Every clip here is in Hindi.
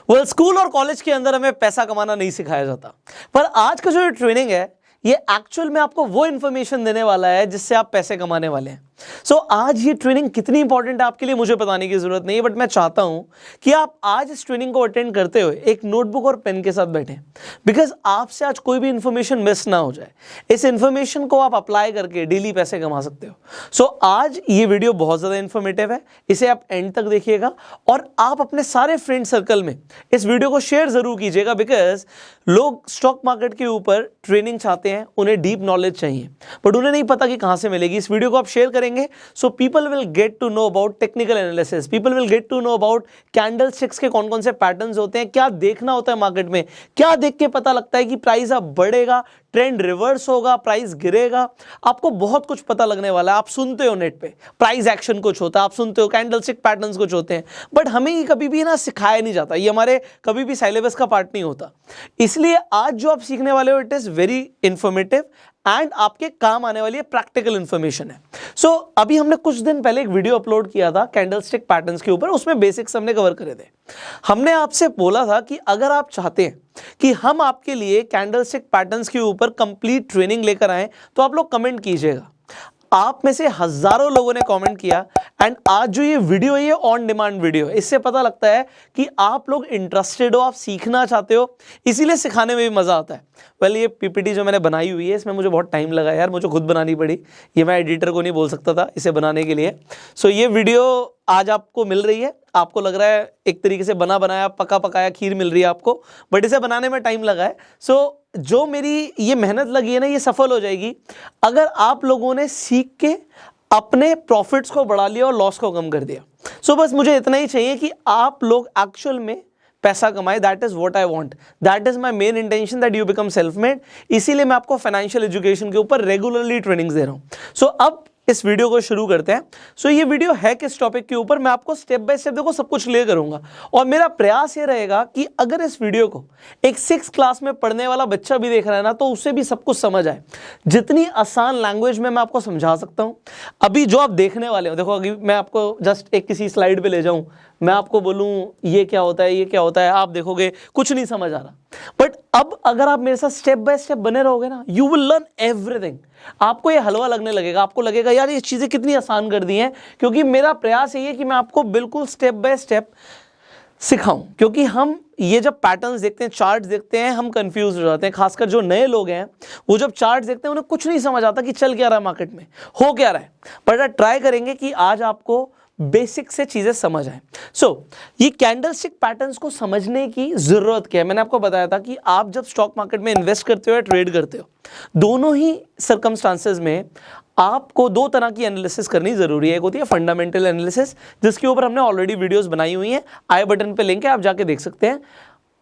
स्कूल और कॉलेज के अंदर हमें पैसा कमाना नहीं सिखाया जाता, पर आज का जो ट्रेनिंग है ये एक्चुअल में आपको वो इन्फॉर्मेशन देने वाला है जिससे आप पैसे कमाने वाले हैं। आज ये ट्रेनिंग कितनी इंपॉर्टेंट है आपके लिए मुझे बताने की जरूरत नहीं है, बट मैं चाहता हूं कि आप आज इस ट्रेनिंग को अटेंड करते हुए एक नोटबुक और पेन के साथ बैठें, बिकॉज आपसे आज कोई भी इंफॉर्मेशन मिस ना हो जाए। इस इंफॉर्मेशन को आप अप्लाई करके डेली पैसे कमा सकते हो। आज ये वीडियो बहुत ज़्यादा इंफॉर्मेटिव है, इसे आप एंड तक देखिएगा और आप अपने सारे फ्रेंड सर्कल में इस वीडियो को शेयर जरूर कीजिएगा, बिकॉज लोग स्टॉक मार्केट के ऊपर ट्रेनिंग चाहते हैं, उन्हें डीप नॉलेज चाहिए, बट उन्हें नहीं पता कि कहाँ से मिलेगी। इस वीडियो को आप शेयर करेंगे so people will get to know about technical analysis, people will get to know about candlesticks के कौन कौन से पैटर्न्स होते हैं, क्या देखना होता है मार्केट में, क्या देख के पता लगता है कि प्राइस अब बढ़ेगा, ट्रेंड रिवर्स होगा, प्राइस गिरेगा। आपको बहुत कुछ पता लगने वाला है। आप सुनते हो नेट पे प्राइस एक्शन कुछ होता है, आप सुनते हो कैंडलस्टिक पैटर्न्स कुछ होते हैं, बट हमें ये कभी भी ना सिखाया नहीं जाता, ये हमारे कभी भी सिलेबस का पार्ट नहीं होता। इसलिए आज जो आप सीखने वाले हो it is very informative and आपके काम आने वाली प्रैक्टिकल इंफॉर्मेशन है। अभी हमने कुछ दिन पहले एक वीडियो अपलोड किया था कैंडलस्टिक पैटर्न्स के ऊपर, उसमें बेसिक्स हमने कवर करे थे। हमने आपसे बोला था कि अगर आप चाहते हैं कि हम आपके लिए कैंडलस्टिक पैटर्न्स के ऊपर कंप्लीट ट्रेनिंग लेकर आए तो आप लोग कमेंट कीजिएगा। आप में से हजारों लोगों ने कमेंट किया एंड आज जो ये वीडियो है ये ऑन डिमांड वीडियो है। इससे पता लगता है कि आप लोग इंटरेस्टेड हो, आप सीखना चाहते हो, इसीलिए सिखाने में भी मजा आता है। ये पीपीटी जो मैंने बनाई हुई है इसमें मुझे बहुत टाइम लगा यार, मुझे खुद बनानी पड़ी, ये मैं एडिटर को नहीं बोल सकता था इसे बनाने के लिए। ये वीडियो आज आपको मिल रही है, आपको लग रहा है एक तरीके से बना बनाया पका पकाया खीर मिल रही है आपको, बट इसे बनाने में टाइम लगा है। जो मेरी ये मेहनत लगी है ना ये सफल हो जाएगी अगर आप लोगों ने सीख के अपने प्रॉफिट्स को बढ़ा लिया और लॉस को कम कर दिया। बस मुझे इतना ही चाहिए कि आप लोग एक्चुअल में पैसा कमाए। That is what I want, that is my main intention that you become self made. इसीलिए मैं आपको फाइनेंशियल एजुकेशन के ऊपर रेगुलरली ट्रेनिंग्स दे रहा हूं। अब इस वीडियो को शुरू करते हैं। ये वीडियो है किस टॉपिक के ऊपर, मैं आपको स्टेप बाय स्टेप देखो सब कुछ क्लियर करूंगा और मेरा प्रयास ये रहेगा कि अगर इस वीडियो को एक 6th क्लास में पढ़ने वाला बच्चा भी देख रहा है ना तो उससे भी सब कुछ समझ आए। जितनी आसान लैंग्वेज में मैं आपको समझा सकता हूं। अभी जो आप देखने वाले हो, देखो अभी मैं आपको जस्ट एक किसी स्लाइड पे ले जाऊं, मैं आपको बोलूं ये क्या होता है ये क्या होता है, आप देखोगे कुछ नहीं समझ आ रहा, बट अब अगर आप मेरे साथ स्टेप बाय स्टेप बने रहोगे ना यू विल लर्न एवरीथिंग। आपको ये हलवा लगने लगेगा, आपको लगेगा यार ये चीजें कितनी आसान कर दी हैं, क्योंकि मेरा प्रयास ये है कि मैं आपको बिल्कुल स्टेप बाय स्टेप सिखाऊं। क्योंकि हम ये जब पैटर्न्स देखते हैं, चार्ट्स देखते हैं, हम कंफ्यूज हो जाते हैं। खासकर जो नए लोग हैं वो जब चार्ट्स देखते हैं उन्हें कुछ नहीं समझ आता कि चल क्या रहा है मार्केट में, हो क्या रहा है। बट ट्राई करेंगे कि आज आपको बेसिक से चीजें समझ आए। ये कैंडलस्टिक पैटर्न्स को समझने की जरूरत क्या है, मैंने आपको बताया था कि आप जब स्टॉक मार्केट में इन्वेस्ट करते हो या ट्रेड करते हो, दोनों ही सर्कमस्टांसेस में आपको दो तरह की एनालिसिस करनी जरूरी है। एक होती है फंडामेंटल एनालिसिस, जिसके ऊपर हमने ऑलरेडी वीडियोस बनाई हुई हैं, आई बटन पे लिंक है आप जाके देख सकते हैं।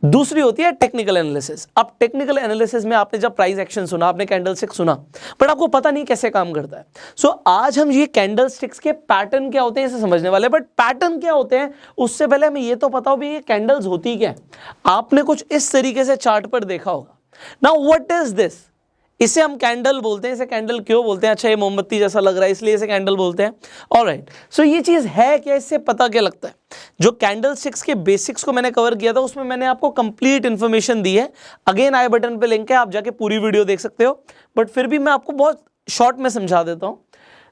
दूसरी होती है टेक्निकल एनालिसिस। अब टेक्निकल एनालिसिस में आपने जब प्राइस एक्शन सुना, आपने कैंडलस्टिक सुना, बट आपको पता नहीं कैसे काम करता है। आज हम ये कैंडलस्टिक्स के पैटर्न क्या होते हैं इसे समझने वाले हैं। बट पैटर्न क्या होते हैं उससे पहले हमें ये तो पता हो भी ये कैंडल्स होती क्या है। आपने कुछ इस तरीके से चार्ट पर देखा होगा। नाउ व्हाट इज दिस, इसे हम कैंडल बोलते हैं। इसे कैंडल क्यों बोलते हैं? अच्छा ये मोमबत्ती जैसा लग रहा है इसलिए इसे कैंडल बोलते हैं। ऑलराइट, ये चीज है क्या, इससे पता क्या लगता है? जो कैंडलस्टिक्स के बेसिक्स को मैंने कवर किया था उसमें मैंने आपको कंप्लीट इंफॉर्मेशन दी है। अगेन आई बटन पे लिंक है, आप जाके पूरी वीडियो देख सकते हो, बट फिर भी मैं आपको बहुत शॉर्ट में समझा देता हूं।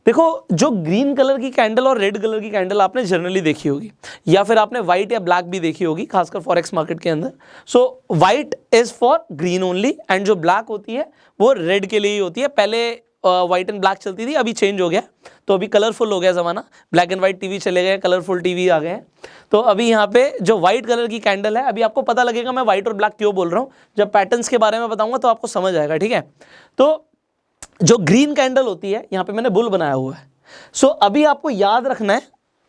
देखो, जो ग्रीन कलर की कैंडल और रेड कलर की कैंडल आपने जनरली देखी होगी, या फिर आपने व्हाइट या ब्लैक भी देखी होगी, खासकर फॉरेक्स मार्केट के अंदर। White is for green only and जो ब्लैक होती है वो रेड के लिए ही होती है। पहले व्हाइट एंड ब्लैक चलती थी, अभी चेंज हो गया, तो अभी कलरफुल हो गया ज़माना, ब्लैक एंड व्हाइट टीवी चले गए, कलरफुल टीवी आ गए हैं। तो अभी यहाँ पे जो व्हाइट कलर की कैंडल है, अभी आपको पता लगेगा मैं व्हाइट और ब्लैक क्यों बोल रहा हूँ, जब पैटर्न्स के बारे में बताऊंगा तो आपको समझ आएगा, ठीक है। तो जो ग्रीन कैंडल होती है, यहाँ पे मैंने बुल बनाया हुआ है। अभी आपको याद रखना है,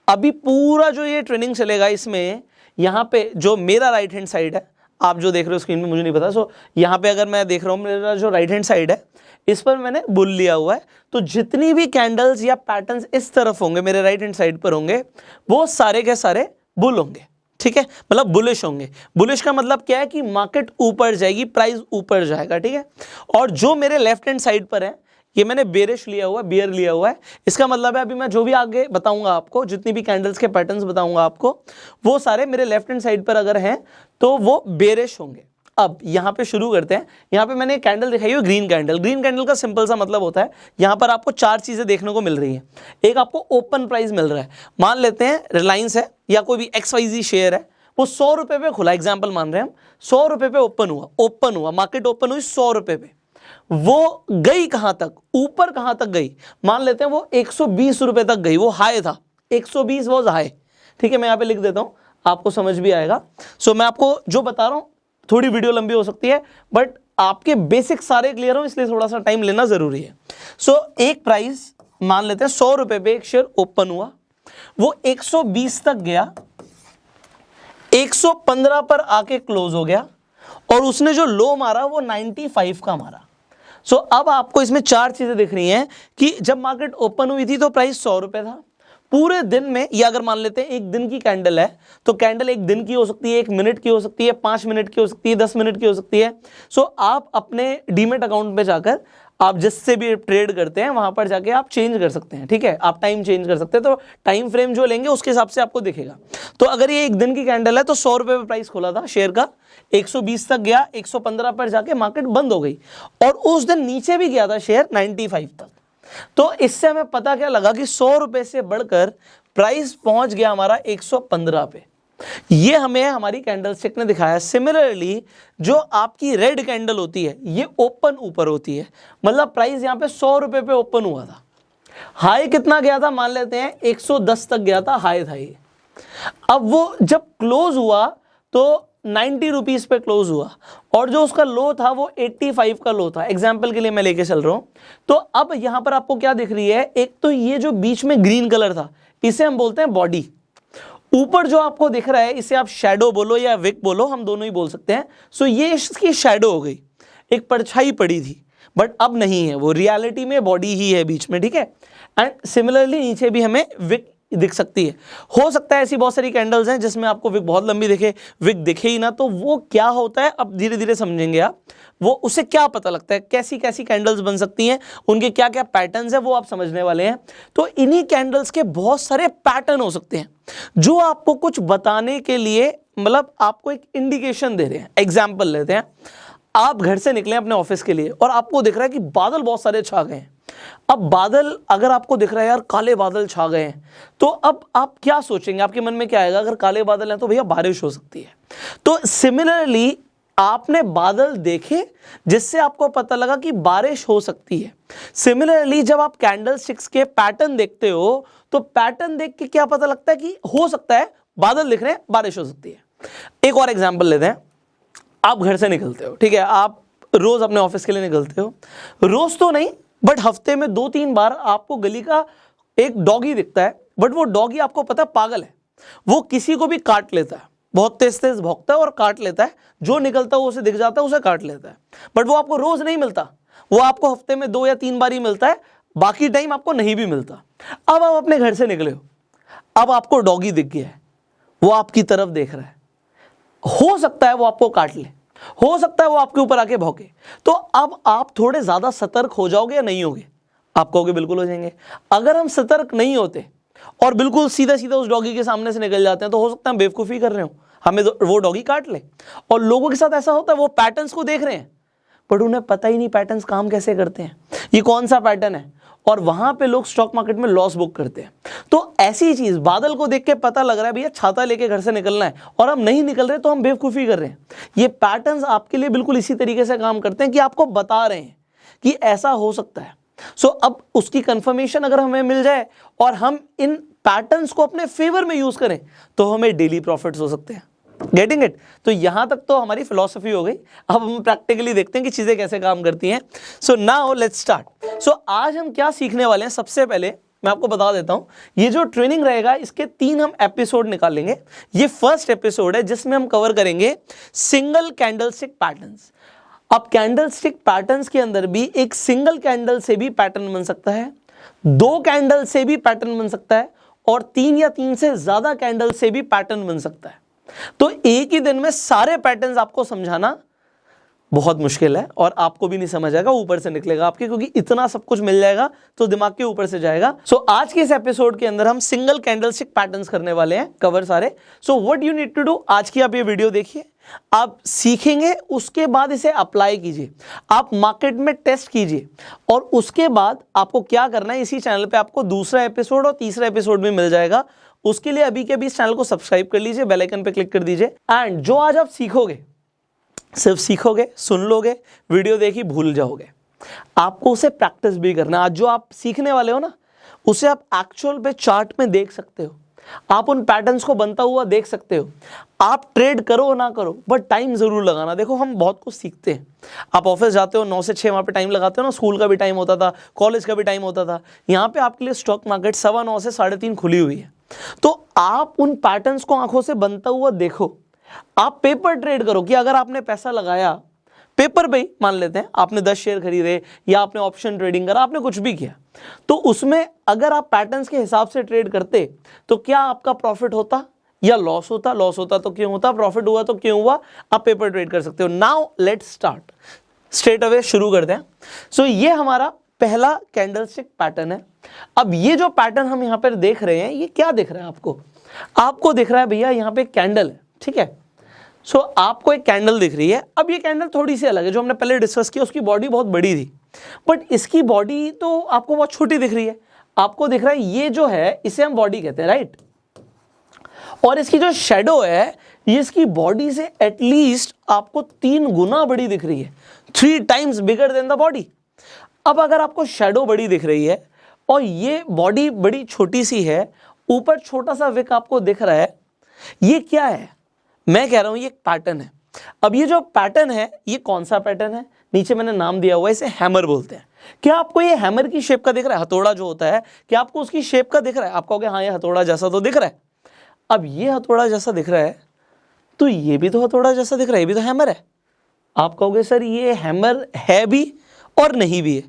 अभी पूरा जो ये ट्रेनिंग चलेगा इसमें यहाँ पे जो मेरा राइट हैंड साइड है, आप जो देख रहे हो स्क्रीन में मुझे नहीं पता, यहाँ पे अगर मैं देख रहा हूँ मेरा जो राइट हैंड साइड है इस पर मैंने बुल लिया हुआ है। तो जितनी भी कैंडल्स या पैटर्न्स इस तरफ होंगे मेरे राइट हैंड साइड पर होंगे वो सारे के सारे बुल होंगे, ठीक है, मतलब बुलिश होंगे। बुलिश का मतलब क्या है कि मार्केट ऊपर जाएगी, प्राइस ऊपर जाएगा, ठीक है। और जो मेरे लेफ्ट हैंड साइड पर है ये मैंने बेरिश लिया हुआ है, बियर लिया हुआ है। इसका मतलब है अभी मैं जो भी आगे बताऊंगा आपको, जितनी भी कैंडल्स के पैटर्न्स बताऊंगा आपको, वो सारे मेरे लेफ्ट हैंड साइड पर अगर हैं तो वो बेरिश होंगे। अब यहाँ पे शुरू करते हैं। यहाँ पे मैंने कैंडल दिखाई है ग्रीन कैंडल। ग्रीन कैंडल का सिंपल सा मतलब होता है, यहाँ पर आपको चार चीजें देखने को मिल रही हैं। एक आपको ओपन प्राइस मिल रहा है, मान लेते हैं रिलायंस है या कोई भी XYZ शेयर है, वो 100 रुपए पे खुला, एग्जाम्पल मान रहे हैं हम, 100 रुपए पे ओपन हुआ, मार्केट ओपन हुई 100 रुपए पे। वो गई कहां तक, ऊपर कहां तक गई, मान लेते हैं वो 120 रुपए तक गई, वो हाई था, 120 वॉज हाई। ठीक है, मैं यहाँ पे लिख देता हूं, आपको समझ भी आएगा। सो मैं आपको जो बता रहा हूं, थोड़ी वीडियो लंबी हो सकती है बट आपके बेसिक सारे क्लियर हो, इसलिए थोड़ा सा टाइम लेना जरूरी है। सो एक प्राइस मान लेते हैं 100 रुपए पे एक शेयर ओपन हुआ, वो 120 तक गया, 115 पर आके क्लोज हो गया और उसने जो लो मारा वो 95 का मारा। सो अब आपको इसमें चार चीजें दिख रही हैं कि जब मार्केट ओपन हुई थी तो प्राइस 100 रुपए था, पूरे दिन में, या अगर मान लेते हैं एक दिन की कैंडल है तो कैंडल एक दिन की हो सकती है, 1 मिनट की हो सकती है, 5 मिनट की हो सकती है, 10 मिनट की हो सकती है। सो आप अपने डीमेट अकाउंट पे जाकर आप जिससे भी ट्रेड करते हैं वहां पर जाके आप चेंज कर सकते हैं। ठीक है, आप टाइम चेंज कर सकते हैं, तो टाइम फ्रेम जो लेंगे उसके हिसाब से आपको दिखेगा। तो अगर ये एक दिन की कैंडल है तो 100 रुपए पे प्राइस खोला था शेयर का, 120 तक गया, 115 पर जाके मार्केट बंद हो गई और उस दिन नीचे भी गया था शेयर 95 तक। तो इससे हमें पता क्या लगा कि 100 रुपए से बढ़कर प्राइस पहुंच गया हमारा 115 पे। ये हमें हमारी कैंडलस्टिक ने दिखाया। सिमिलरली जो आपकी रेड कैंडल होती है ये ओपन ऊपर होती है, मतलब प्राइस यहां पे 100 रुपए पे ओपन हुआ था, हाई कितना गया था, मान लेते हैं 110 तक गया था, हाई था ये। अब वो जब क्लोज हुआ तो 90 रुपीज पे क्लोज हुआ और जो उसका लो था वो 85 का लो था, एग्जाम्पल के लिए मैं लेके चल रहा हूं। तो अब यहां पर आपको क्या दिख रही है, एक तो ये जो बीच में ग्रीन कलर था इसे हम बोलते हैं बॉडी, ऊपर जो आपको दिख रहा है इसे आप शैडो बोलो या विक बोलो, हम दोनों ही बोल सकते हैं। सो ये इसकी शैडो हो गई, एक परछाई पड़ी थी बट अब नहीं है, वो रियलिटी में बॉडी ही है बीच में। ठीक है, एंड सिमिलरली नीचे भी हमें विक दिख सकती है। हो सकता है ऐसी बहुत सारी कैंडल्स हैं जिसमें आपको विक बहुत लंबी दिखे, विक दिखे ही ना, तो वो क्या होता है अब धीरे धीरे समझेंगे आप, वो उससे क्या पता लगता है, कैसी कैसी कैंडल्स बन सकती हैं, उनके क्या क्या पैटर्न्स हैं वो आप समझने वाले हैं। तो इन्हीं कैंडल्स के बहुत सारे पैटर्न हो सकते हैं जो आपको कुछ बताने के लिए, मतलब आपको एक इंडिकेशन दे रहे हैं। एग्जाम्पल लेते हैं, आप घर से निकले अपने ऑफिस के लिए और आपको दिख रहा है कि बादल बहुत सारे छा गए हैं। अब बादल अगर आपको दिख रहा है यार काले बादल छा गए हैं, तो अब आप क्या सोचेंगे, आपके मन में क्या आएगा, अगर काले बादल हैं तो भैया बारिश हो सकती है। तो सिमिलरली आपने बादल देखे जिससे आपको पता लगा कि बारिश हो सकती है। सिमिलरली जब आप कैंडलस्टिक्स के पैटर्न देखते हो तो पैटर्न देख के क्या पता लगता है कि हो सकता है बादल दिख रहे हैं, बारिश हो सकती है। एक और एग्जाम्पल लेते हैं, आप घर से निकलते हो, ठीक है, आप रोज अपने ऑफिस के लिए निकलते हो, रोज तो नहीं बट हफ्ते में 2-3 बार आपको गली का एक डॉगी दिखता है, बट वो डॉगी आपको पता है पागल है, वो किसी को भी काट लेता है, बहुत तेज तेज भौंकता है और काट लेता है, जो निकलता है वो उसे दिख जाता है, उसे काट लेता है, बट वो आपको रोज नहीं मिलता, वो आपको हफ्ते में 2 या 3 बार ही मिलता है, बाकी टाइम आपको नहीं भी मिलता। अब आप अपने घर से निकले हो, अब आपको डॉगी दिख गया है, वो आपकी तरफ देख रहा है, हो सकता है वो आपको काट ले, हो सकता है वो आपके ऊपर आके भौंके, तो अब आप थोड़े ज्यादा सतर्क हो जाओगे या नहीं होगे? आप कहोगे बिल्कुल हो जाएंगे। अगर हम सतर्क नहीं होते और बिल्कुल सीधा सीधा उस डॉगी के सामने से निकल जाते हैं तो हो सकता है हम बेवकूफी कर रहे हो, हमें वो डॉगी काट ले। और लोगों के साथ ऐसा होता है, वो पैटर्न्स को देख रहे हैं बट उन्हें पता ही नहीं पैटर्न्स काम कैसे करते हैं, ये कौन सा पैटर्न है, और वहां पे लोग स्टॉक मार्केट में लॉस बुक करते हैं। तो ऐसी चीज, बादल को देख के पता लग रहा है भैया छाता लेके घर से निकलना है और हम नहीं निकल रहे तो हम बेवकूफी कर रहे हैं। ये पैटर्न्स आपके लिए बिल्कुल इसी तरीके से काम करते हैं कि आपको बता रहे हैं कि ऐसा हो सकता है। सो अब उसकी कंफर्मेशन अगर हमें मिल जाए और हम इन पैटर्न्स को अपने फेवर में यूज करें तो हमें डेली प्रॉफिट्स हो सकते हैं। Getting it? तो यहां तक तो हमारी फिलॉसफी हो गई, अब हम प्रैक्टिकली देखते हैं कि चीजें कैसे काम करती हैं। So now let's start. सो आज हम क्या सीखने वाले हैं, सबसे पहले मैं आपको बता देता हूं, ये जो ट्रेनिंग रहेगा इसके 3 हम एपिसोड निकालेंगे। ये फर्स्ट एपिसोड है जिसमें हम कवर करेंगे सिंगल कैंडलस्टिक पैटर्न्स। अब कैंडलस्टिक पैटर्न्स के अंदर भी एक सिंगल कैंडल से भी पैटर्न बन सकता है, 2 कैंडल से भी पैटर्न बन सकता है और 3 या 3 से ज्यादा कैंडल से भी पैटर्न बन सकता है। तो एक ही दिन में सारे पैटर्न्स आपको समझाना बहुत मुश्किल है और आपको भी नहीं समझ आएगा, ऊपर से निकलेगा आपके, क्योंकि इतना सब कुछ मिल जाएगा तो दिमाग के ऊपर से जाएगा। सो आज के इस एपिसोड के अंदर हम सिंगल कैंडलस्टिक पैटर्न्स करने वाले हैं कवर सारे। So what you need to do, आज की आप ये वीडियो देखिए, आप सीखेंगे, उसके बाद इसे अप्लाई कीजिए, आप मार्केट में टेस्ट कीजिए और उसके बाद आपको क्या करना है, इसी चैनल पे आपको दूसरा एपिसोड और तीसरा एपिसोड भी मिल जाएगा। उसके लिए अभी के अभी इस चैनल को सब्सक्राइब कर लीजिए, बेल आइकन पे क्लिक कर दीजिए। एंड जो आज आप सीखोगे, सिर्फ सीखोगे, सुन लोगे, वीडियो देखी भूल जाओगे, आपको उसे प्रैक्टिस भी करना है। आज जो आप सीखने वाले हो ना, उसे आप एक्चुअल पे चार्ट में देख सकते हो, आप उन पैटर्न्स को बनता हुआ देख सकते हो। आप ट्रेड करो ना करो, बट टाइम जरूर लगाना। देखो हम बहुत कुछ सीखते हैं, आप ऑफिस जाते हो 9 से 6 वहाँ पे टाइम लगाते हो ना, स्कूल का भी टाइम होता था, कॉलेज का भी टाइम होता था। यहाँ पे आपके लिए स्टॉक मार्केट 9:15 से 3:30 खुली हुई है, तो आप उन पैटर्न्स को आंखों से बनता हुआ देखो। आप पेपर ट्रेड करो कि अगर आपने पैसा लगाया पेपर पे ही, मान लेते हैं आपने 10 शेयर खरीदे या आपने ऑप्शन ट्रेडिंग करा, आपने कुछ भी किया, तो उसमें अगर आप पैटर्न्स के हिसाब से ट्रेड करते तो क्या आपका प्रॉफिट होता या लॉस होता? लॉस होता तो क्यों होता, प्रॉफिट हुआ तो क्यों हुआ? आप पेपर ट्रेड कर सकते हो। Now let's start, straight away शुरू करते हैं। सो ये हमारा पहला कैंडलस्टिक पैटर्न है। अब ये जो पैटर्न हम यहाँ पर देख रहे हैं, ये क्या दिख रहा है आपको? आपको दिख रहा है भैया यहाँ पे कैंडल है, ठीक है। सो आपको एक कैंडल दिख रही है। अब ये कैंडल थोड़ी सी अलग है, जो हमने पहले डिस्कस किया उसकी बॉडी बहुत बड़ी थी, बट इसकी बॉडी तो आपको बहुत छोटी दिख रही है। आपको दिख रहा है ये जो है इसे हम बॉडी कहते हैं, राइट। और इसकी जो शेडो है ये इसकी बॉडी से एटलीस्ट आपको 3 गुना बड़ी दिख रही है, 3 times bigger than the body. अब अगर आपको शेडो बड़ी दिख रही है और ये बॉडी बड़ी छोटी सी है, ऊपर छोटा सा विक आपको दिख रहा है, ये क्या है? मैं कह रहा हूं ये एक पैटर्न है। अब ये जो पैटर्न है ये कौन सा पैटर्न है? नीचे मैंने नाम दिया हुआ है, इसे हैमर बोलते हैं। क्या आपको ये हैमर की शेप का दिख रहा है? हथौड़ा जो होता है, क्या आपको उसकी शेप का दिख रहा है? आप कहोगे हाँ ये हथौड़ा जैसा तो दिख रहा है। अब ये हथौड़ा जैसा दिख रहा है तो ये भी तो हथौड़ा जैसा दिख रहा है, ये भी तो हैमर है। आप कहोगे सर ये हैमर है भी और नहीं भी है।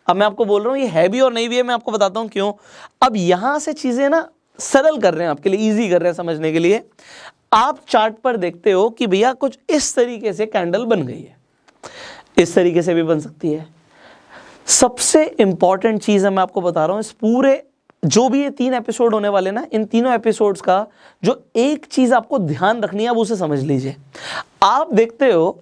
अब मैं आपको बोल रहा हूँ ये है भी और नहीं भी है, मैं आपको बताता हूँ क्यों। अब यहां से चीजें ना सरल कर रहे हैं आपके लिए, ईजी कर रहे हैं समझने के लिए। आप चार्ट पर देखते हो कि भैया कुछ इस तरीके से कैंडल बन गई है, इस तरीके से भी बन सकती है। सबसे इंपॉर्टेंट चीज है, मैं आपको बता रहा हूं, इस पूरे जो भी ये 3 एपिसोड होने वाले ना, इन तीनों एपिसोड्स का जो एक चीज आपको ध्यान रखनी है, आप उसे समझ लीजिए। आप देखते हो,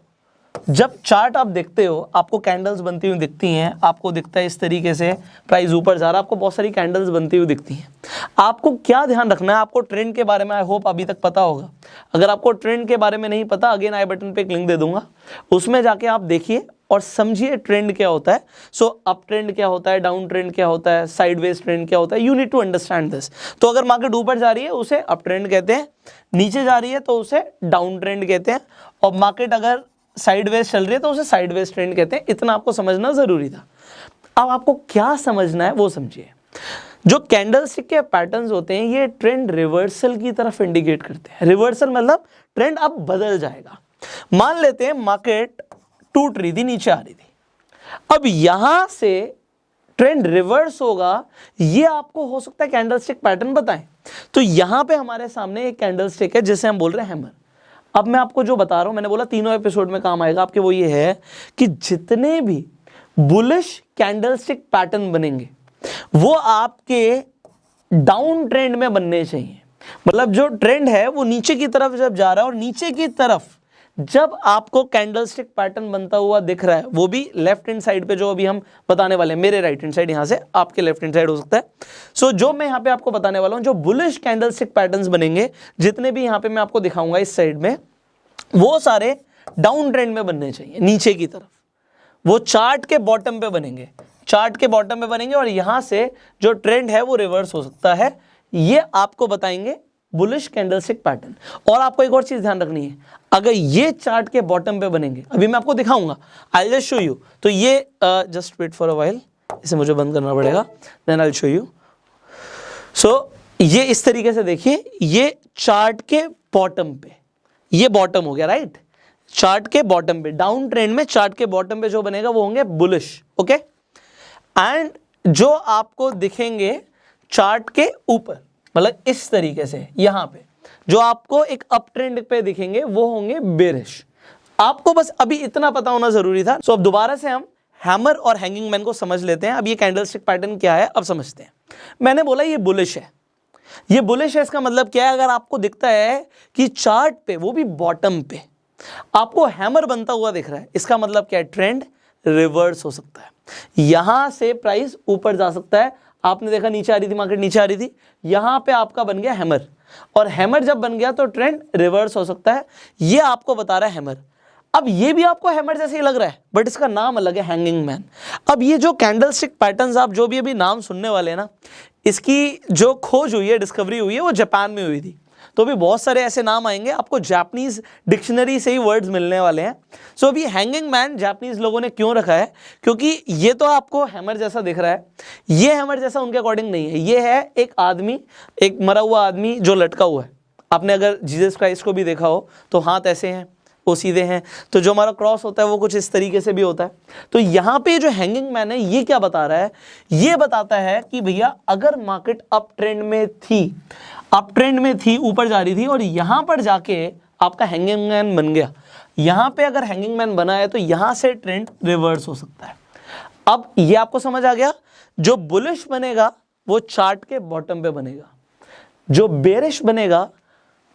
जब चार्ट आप देखते हो, आपको कैंडल्स बनती हुई दिखती हैं, आपको दिखता है इस तरीके से प्राइस ऊपर जा रहा है, आपको बहुत सारी कैंडल्स बनती हुई दिखती हैं। आपको क्या ध्यान रखना है? आपको ट्रेंड के बारे में आई होप अभी तक पता होगा। अगर आपको ट्रेंड के बारे में नहीं पता, अगेन आई बटन पे एक लिंक दे दूंगा, उसमें जाके आप देखिए और समझिए ट्रेंड क्या होता है। सो अप ट्रेंड क्या होता है, डाउन ट्रेंड क्या होता है, साइडवेज ट्रेंड क्या होता है, you need to understand this. तो अगर मार्केट ऊपर जा रही है उसे अप ट्रेंड कहते हैं, नीचे जा रही है तो उसे डाउन ट्रेंड कहते हैं, और मार्केट अगर साइडवेज चल रही है तो उसे साइडवेज ट्रेंड कहते हैं। इतना आपको समझना जरूरी था। अब आपको क्या समझना है वो समझिए। जो कैंडलस्टिक के पैटर्न्स होते हैं ये ट्रेंड रिवर्सल की तरफ इंडिकेट करते हैं। रिवर्सल मतलब ट्रेंड अब बदल जाएगा। मान लेते हैं मार्केट टूट रही थी, नीचे आ रही थी, अब यहां से ट्रेंड रिवर्स होगा, ये आपको हो सकता है कैंडलस्टिक पैटर्न बताएं। तो यहां पे हमारे सामने एक कैंडलस्टिक है जिसे हम बोल रहे हैं हैमर। अब मैं आपको जो बता रहा हूं, मैंने बोला तीनों एपिसोड में काम आएगा आपके, वो ये है कि जितने भी बुलिश कैंडलस्टिक पैटर्न बनेंगे वो आपके डाउन ट्रेंड में बनने चाहिए। मतलब जो ट्रेंड है वो नीचे की तरफ जब जा रहा है, और नीचे की तरफ जब आपको कैंडलस्टिक पैटर्न बनता हुआ दिख रहा है, वो भी लेफ्ट हैंड साइड पे, जो अभी हम बताने वाले हैं, मेरे राइट हैंड साइड, यहां से आपके लेफ्ट हैंड साइड हो सकता है। सो जो मैं यहां पे आपको बताने वाला हूं, जो बुलिश कैंडलस्टिक पैटर्न्स बनेंगे, जितने भी यहां पे मैं आपको दिखाऊंगा इस साइड में, वो सारे डाउन ट्रेंड में बनने चाहिए, नीचे की तरफ। वो चार्ट के बॉटम पे बनेंगे, चार्ट के बॉटम पे बनेंगे, और यहां से जो ट्रेंड है वो रिवर्स हो सकता है। ये आपको बताएंगे बुलिश कैंडलस्टिक पैटर्न। और आपको एक और चीज ध्यान रखनी है, अगर ये चार्ट के बॉटम पे बनेंगे, अभी मैं आपको दिखाऊंगा, आई जस्ट शो यू। तो ये just wait for a while, इसे मुझे बंद करना पड़ेगा, then I will show you. So ये इस तरीके से देखिए, ये चार्ट के बॉटम पे, ये बॉटम हो गया, राइट। चार्ट के बॉटम पे, डाउन ट्रेंड में चार्ट के बॉटम पे जो बनेगा वो होंगे बुलिश, ओके। एंड जो आपको दिखेंगे चार्ट के ऊपर, मतलब इस तरीके से, यहां पे जो आपको एक अप ट्रेंड पे दिखेंगे वो होंगे बेरिश। आपको बस अभी इतना पता होना जरूरी था। सो अब दोबारा से हम हैमर और हैंगिंग मैन को समझ लेते हैं। अब ये कैंडलस्टिक पैटर्न क्या है अब समझते हैं। मैंने बोला ये बुलिश है, ये बुलिश है, इसका मतलब क्या है? अगर आपको दिखता है कि चार्ट पे, वो भी बॉटम पे, आपको हैमर बनता हुआ दिख रहा है, इसका मतलब क्या है? ट्रेंड रिवर्स हो सकता है, यहां से प्राइस ऊपर जा सकता है। आपने देखा नीचे आ रही थी, मार्केट नीचे आ रही थी, यहां पे आपका बन गया हैमर, और हैमर जब बन गया तो ट्रेंड रिवर्स हो सकता है। ये आपको बता रहा है हैमर। अब ये भी आपको हैमर जैसे ही लग रहा है, बट इसका नाम अलग है, हैंगिंग मैन। अब ये जो कैंडलस्टिक पैटर्न्स आप जो भी अभी नाम सुनने वाले हैं ना, इसकी जो खोज हुई है, डिस्कवरी हुई है, वो जापान में हुई थी। तो भी बहुत सारे ऐसे नाम आएंगे, आपको जापानीज डिक्शनरी से ही वर्ड्स मिलने वाले हैं। सो अभी हैंगिंग मैन जापानीज लोगों ने क्यों रखा है? क्योंकि ये तो आपको हैमर जैसा दिख रहा है, ये हैमर जैसा उनके अकॉर्डिंग नहीं है। ये है एक आदमी, एक मरा हुआ आदमी जो लटका हुआ है। आपने अगर जीसस क्राइस्ट को भी देखा हो तो हाथ ऐसे हैं, वो सीधे हैं, तो जो हमारा क्रॉस होता है वो कुछ इस तरीके से भी होता है। तो यहाँ पे जो हैंगिंग मैन है ये क्या बता रहा है? ये बताता है कि भैया अगर मार्केट अप ट्रेंड में थी, अप ट्रेंड में थी, ऊपर जा रही थी, और यहाँ पर जाके आपका हैंगिंग मैन बन गया, यहाँ पे अगर हैंगिंग मैन बना है तो यहाँ से ट्रेंड रिवर्स हो सकता है। अब ये आपको समझ आ गया? जो बुलिश बनेगा वो चार्ट के बॉटम पे बनेगा, जो बेरिश बनेगा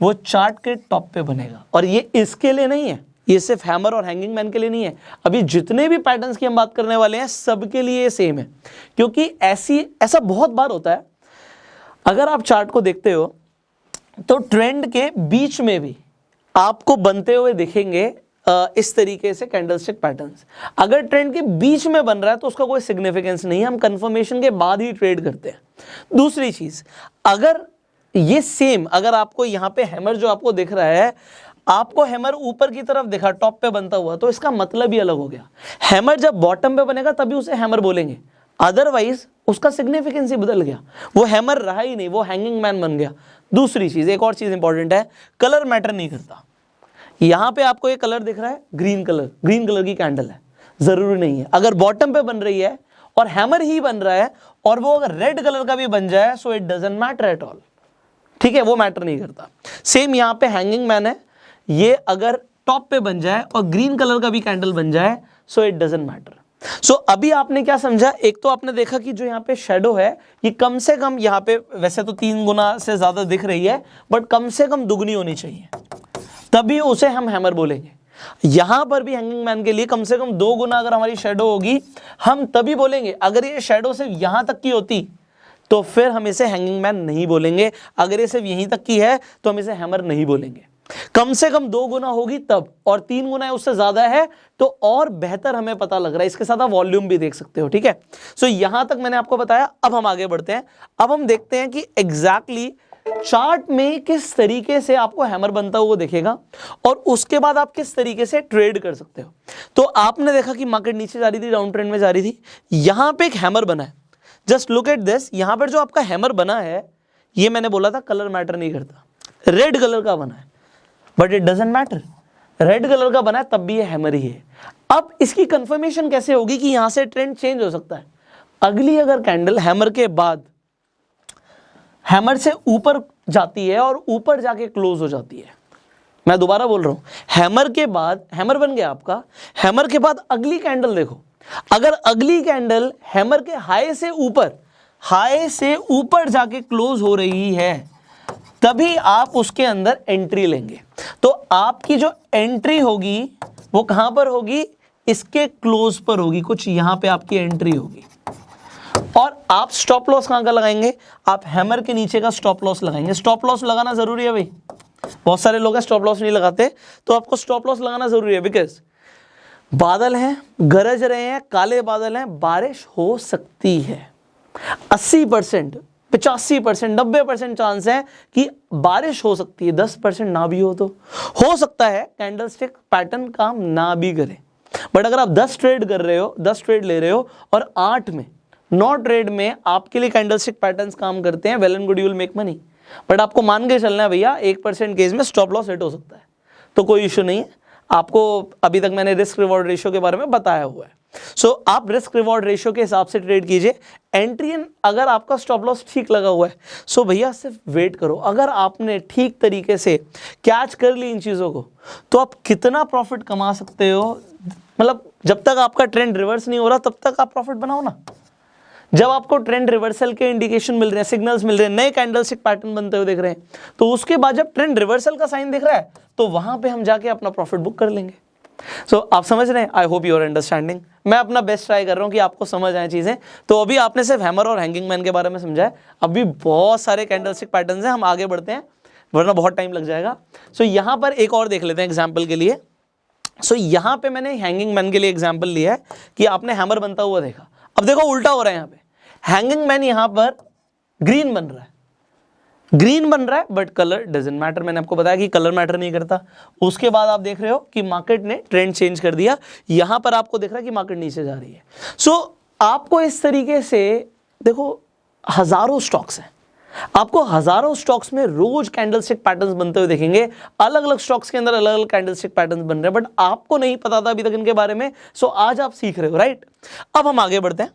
वो चार्ट के टॉप पे बनेगा। और ये इसके लिए नहीं है, ये सिर्फ हैमर और हैंगिंग मैन के लिए नहीं है, अभी जितने भी पैटर्न्स की हम बात करने वाले हैं सबके लिए सेम है। क्योंकि ऐसा बहुत बार होता है, अगर आप चार्ट को देखते हो तो ट्रेंड के बीच में भी आपको बनते हुए दिखेंगे इस तरीके से कैंडलस्टिक पैटर्न्स। अगर ट्रेंड के बीच में बन रहा है तो उसका कोई सिग्निफिकेंस नहीं है, हम कंफर्मेशन के बाद ही ट्रेड करते हैं। दूसरी चीज, अगर ये सेम, अगर आपको यहाँ पे हैमर जो आपको दिख रहा है, आपको हैमर ऊपर की तरफ दिखा, टॉप पे बनता हुआ, तो इसका मतलब ही अलग हो गया। हैमर जब बॉटम पे बनेगा तभी उसे हैमर बोलेंगे, अदरवाइज उसका सिग्निफिकेंस ही बदल गया, वो हैमर रहा ही नहीं, वो हैंगिंग मैन बन गया। दूसरी चीज, एक और चीज इंपॉर्टेंट है, कलर मैटर नहीं करता। यहां पे आपको ये कलर दिख रहा है, ग्रीन कलर, ग्रीन कलर की कैंडल है, जरूरी नहीं है। अगर बॉटम पे बन रही है और हैमर ही बन रहा है और वो अगर रेड कलर का भी बन जाए, so it doesn't matter at all. ठीक है, वो मैटर नहीं करता। सेम यहां पे हैंगिंग मैन है, ये अगर टॉप पे बन जाए और ग्रीन कलर का भी कैंडल बन जाए, सो इट डजंट मैटर। सो अभी आपने क्या समझा? एक तो आपने देखा कि जो यहाँ पे शेडो है ये कम से कम, यहाँ पे वैसे तो 3 गुना से ज्यादा दिख रही है, बट कम से कम दुगनी होनी चाहिए, तभी उसे हम हैमर बोलेंगे। यहां पर भी हैंगिंग मैन के लिए कम से कम 2 गुना अगर हमारी शेडो होगी, हम तभी बोलेंगे। अगर ये शेडो सिर्फ यहां तक की होती तो फिर हम इसे हैंगिंग मैन नहीं बोलेंगे, अगर ये सिर्फ यहीं तक की है तो हम इसे हैमर नहीं बोलेंगे। कम से कम 2 गुना होगी तब, और 3 गुना है उससे ज्यादा है तो और बेहतर हमें पता लग रहा है। इसके साथ आप वॉल्यूम भी देख सकते हो। ठीक है, सो यहां तक मैंने आपको बताया। अब हम आगे बढ़ते हैं, अब हम देखते हैं कि एग्जैक्टली चार्ट में किस तरीके से आपको हैमर बनता हुआ दिखेगा और उसके बाद आप किस तरीके से ट्रेड कर सकते हो। तो आपने देखा कि मार्केट नीचे जा रही थी, डाउन ट्रेंड में जा रही थी, यहां पे एक हैमर बना है। जस्ट लुक एट दिस, यहां पर जो आपका हैमर बना है, ये मैंने बोला था कलर मैटर नहीं करता, रेड कलर का बना है, but it doesn't matter, red colour का बना है तब भी ये हैमर ही है। अब इसकी कंफर्मेशन कैसे होगी कि यहां से ट्रेंड चेंज हो सकता है? अगली अगर कैंडल हैमर के बाद हैमर से ऊपर जाती है और ऊपर जाके क्लोज हो जाती है, मैं दोबारा बोल रहा हूं, हैमर के बाद, हैमर बन गया आपका, हैमर के बाद अगली कैंडल देखो, अगर अगली कैंडल हैमर के हाई से ऊपर जाके क्लोज हो रही है, तभी आप उसके अंदर एंट्री लेंगे। तो आपकी जो एंट्री होगी वो कहां पर होगी? इसके क्लोज पर होगी, कुछ यहां पे आपकी एंट्री होगी। और आप स्टॉप लॉस कहां का लगाएंगे? आप हैमर के नीचे का स्टॉप लॉस लगाएंगे। स्टॉप लॉस लगाना जरूरी है भाई, बहुत सारे लोग स्टॉप लॉस नहीं लगाते, तो आपको स्टॉप लॉस लगाना जरूरी है। बिकॉज बादल हैं, गरज रहे हैं, काले बादल हैं, बारिश हो सकती है। 80%, 85%, 90% चांस है कि बारिश हो सकती है, 10% ना भी हो सकता है कैंडलस्टिक पैटर्न काम ना भी करे। बट अगर आप 10 ट्रेड कर रहे हो, 10 ट्रेड ले रहे हो और 8 में 9 ट्रेड में आपके लिए कैंडलस्टिक पैटर्न्स काम करते हैं, well and good, you will make money. But आपको मान के चलना है भैया 1% केस में स्टॉप लॉस हिट हो सकता है, तो कोई इश्यू नहीं है। आपको अभी तक मैंने रिस्क रिवॉर्ड रेशियो के बारे में बताया हुआ है। सो आप रिस्क रिवॉर्ड रेशियो के हिसाब से ट्रेड कीजिए। एंट्री इन, अगर आपका स्टॉप लॉस ठीक लगा हुआ है सो भैया सिर्फ वेट करो। अगर आपने ठीक तरीके से कैच कर ली इन चीज़ों को तो आप कितना प्रॉफिट कमा सकते हो, मतलब जब तक आपका ट्रेंड रिवर्स नहीं हो रहा तब तक आप प्रॉफिट बनाओ ना। जब आपको ट्रेंड रिवर्सल के इंडिकेशन मिल रहे हैं, सिग्नल्स मिल रहे हैं, नए कैंडलस्टिक पैटर्न बनते हुए दिख रहे हैं, तो उसके बाद जब ट्रेंड रिवर्सल का साइन दिख रहा है तो वहां पे हम जाके अपना प्रॉफिट बुक कर लेंगे। सो आप समझ रहे हैं? I hope you are understanding. मैं अपना बेस्ट ट्राई कर रहा हूं कि आपको समझ आए चीजें। तो अभी आपने सिर्फ हैमर और हैंगिंग मैन के बारे में समझा है, अभी बहुत सारे कैंडलस्टिक पैटर्न्स हैं, हम आगे बढ़ते हैं वरना बहुत टाइम लग जाएगा। सो यहां पर एक और देख लेते हैं एग्जाम्पल के लिए। सो यहां पे मैंने हैंगिंग मैन के लिए एग्जाम्पल लिया है कि आपने हैमर बनता हुआ देखा। अब देखो उल्टा हो रहा है, यहाँ पे हैंगिंग मैन यहां पर ग्रीन बन रहा है, ग्रीन बन रहा है बट कलर डजंट मैटर। मैंने आपको बताया कि कलर मैटर नहीं करता। उसके बाद आप देख रहे हो कि मार्केट ने ट्रेंड चेंज कर दिया, यहां पर आपको दिख रहा है कि मार्केट नीचे जा रही है। सो आपको इस तरीके से देखो हजारों स्टॉक्स हैं, आपको हजारों स्टॉक्स में रोज कैंडलस्टिक पैटर्न्स बनते हुए देखेंगे। अलग अलग स्टॉक्स के अंदर अलग अलग कैंडलस्टिक पैटर्न्स बन रहे हैं, बट आपको नहीं पता था अभी तक इनके बारे में। सो आज आप सीख रहे हो, राइट। अब हम आगे बढ़ते हैं,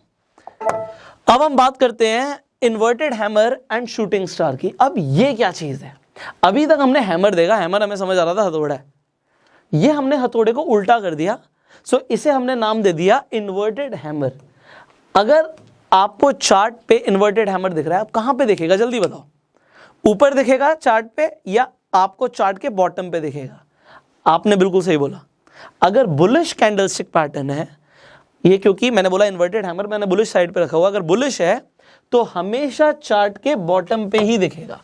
अब हम बात करते हैं inverted hammer and shooting star की। अब ये क्या चीज है? अभी तक हमने हैमर देखा, हैमर हमें समझ आ रहा था हथौड़ा है, ये हमने हथौड़े को उल्टा कर दिया। सो इसे हमने नाम दे दिया इन्वर्टेड हैमर। अगर आपको चार्ट पे इन्वर्टेड हैमर दिख रहा है, आप कहां पे दिखेगा जल्दी बताओ? ऊपर दिखेगा चार्ट पे या आपको चार्ट के बॉटम पे दिखेगा? आपने बिल्कुल सही बोला। अगर बुलिश कैंडलस्टिक पैटर्न है ये, क्योंकि मैंने बोला इन्वर्टेड हैमर, मैंने बुलिश साइड पे रखा हुआ, अगर बुलिश है तो हमेशा चार्ट के बॉटम पे ही दिखेगा।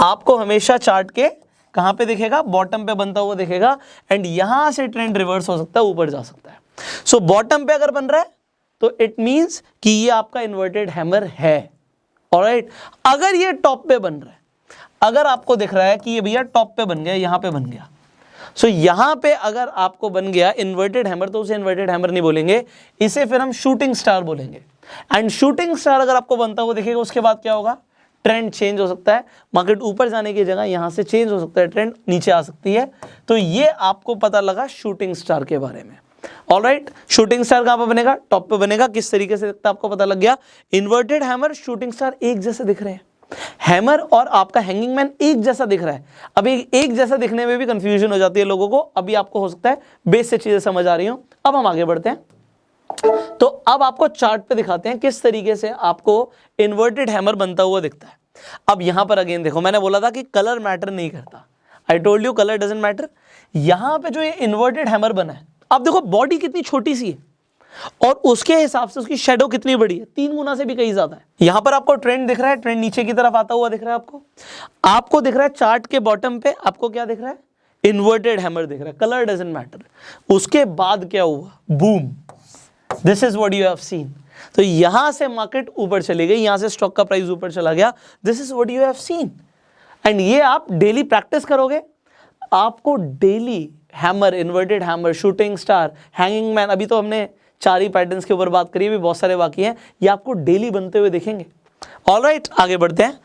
आपको हमेशा चार्ट के कहां पे दिखेगा? बॉटम पे बनता हुआ दिखेगा। एंड यहां से ट्रेंड रिवर्स हो सकता है, ऊपर जा सकता है। सो बॉटम पे अगर बन रहा है तो इट मींस कि ये आपका इन्वर्टेड हैमर है। ऑलराइट, अगर ये टॉप पे बन रहा है, अगर आपको दिख रहा है कि ये भैया टॉप पे बन गया, यहां पे बन गया, सो यहां पे अगर आपको बन गया इन्वर्टेड हैमर तो उसे इन्वर्टेड हैमर नहीं बोलेंगे, इसे फिर हम शूटिंग स्टार बोलेंगे। एंड शूटिंग स्टार अगर आपको बनता हुआ दिखेगा उसके बाद क्या होगा? ट्रेंड चेंज हो सकता है, मार्केट ऊपर जाने की जगह यहां से चेंज हो सकता है, ट्रेंड नीचे आ सकती है। तो ये आपको पता लगा शूटिंग स्टार के बारे में। ऑलराइट, शूटिंग स्टार कहां पे बनेगा? टॉप पे बनेगा। किस तरीके से दिखता है आपको पता लग गया। इन्वर्टेड हैमर, शूटिंग स्टार एक जैसे दिख रहे हैं, हैमर और आपका हैंगिंग मैन एक जैसा दिख रहा है। अभी एक जैसा दिखने में भी कंफ्यूजन हो जाती है लोगों को, अभी आपको हो सकता है बेस से चीजें समझ आ रही हो। अब हम आगे बढ़ते हैं, तो अब आपको चार्ट पे दिखाते हैं किस तरीके से आपको इन्वर्टेड हैमर बनता हुआ दिखता है। अब यहां पर अगेन देखो, मैंने बोला था कि कलर मैटर नहीं करता, I told you colour doesn't matter. यहां पे जो ये इन्वर्टेड हैमर बना है, अब देखो बॉडी कितनी छोटी सी है और उसके हिसाब से उसकी शेडो कितनी बड़ी है, 3 गुना से भी कहीं ज्यादा है। यहां पर आपको ट्रेंड दिख रहा है, ट्रेंड नीचे की तरफ आता हुआ दिख रहा है आपको दिख रहा है चार्ट के बॉटम पे, आपको क्या दिख रहा है? इन्वर्टेड हैमर दिख रहा है, कलर डजंट मैटर। उसके बाद क्या हुआ? Boom, this is what you have seen. तो यहां से मार्केट ऊपर चली गई, यहां से स्टॉक का प्राइस ऊपर चला गया, this is what you have seen. And ये आप डेली प्रैक्टिस करोगे, आपको daily hammer, inverted hammer, shooting star, hanging man, अभी तो हमने 4 ही पैटर्न्स के ऊपर बात करी, भी बहुत सारे बाकी हैं, ये आपको डेली बनते हुए दिखेंगे। ऑलराइट, आगे बढ़ते हैं।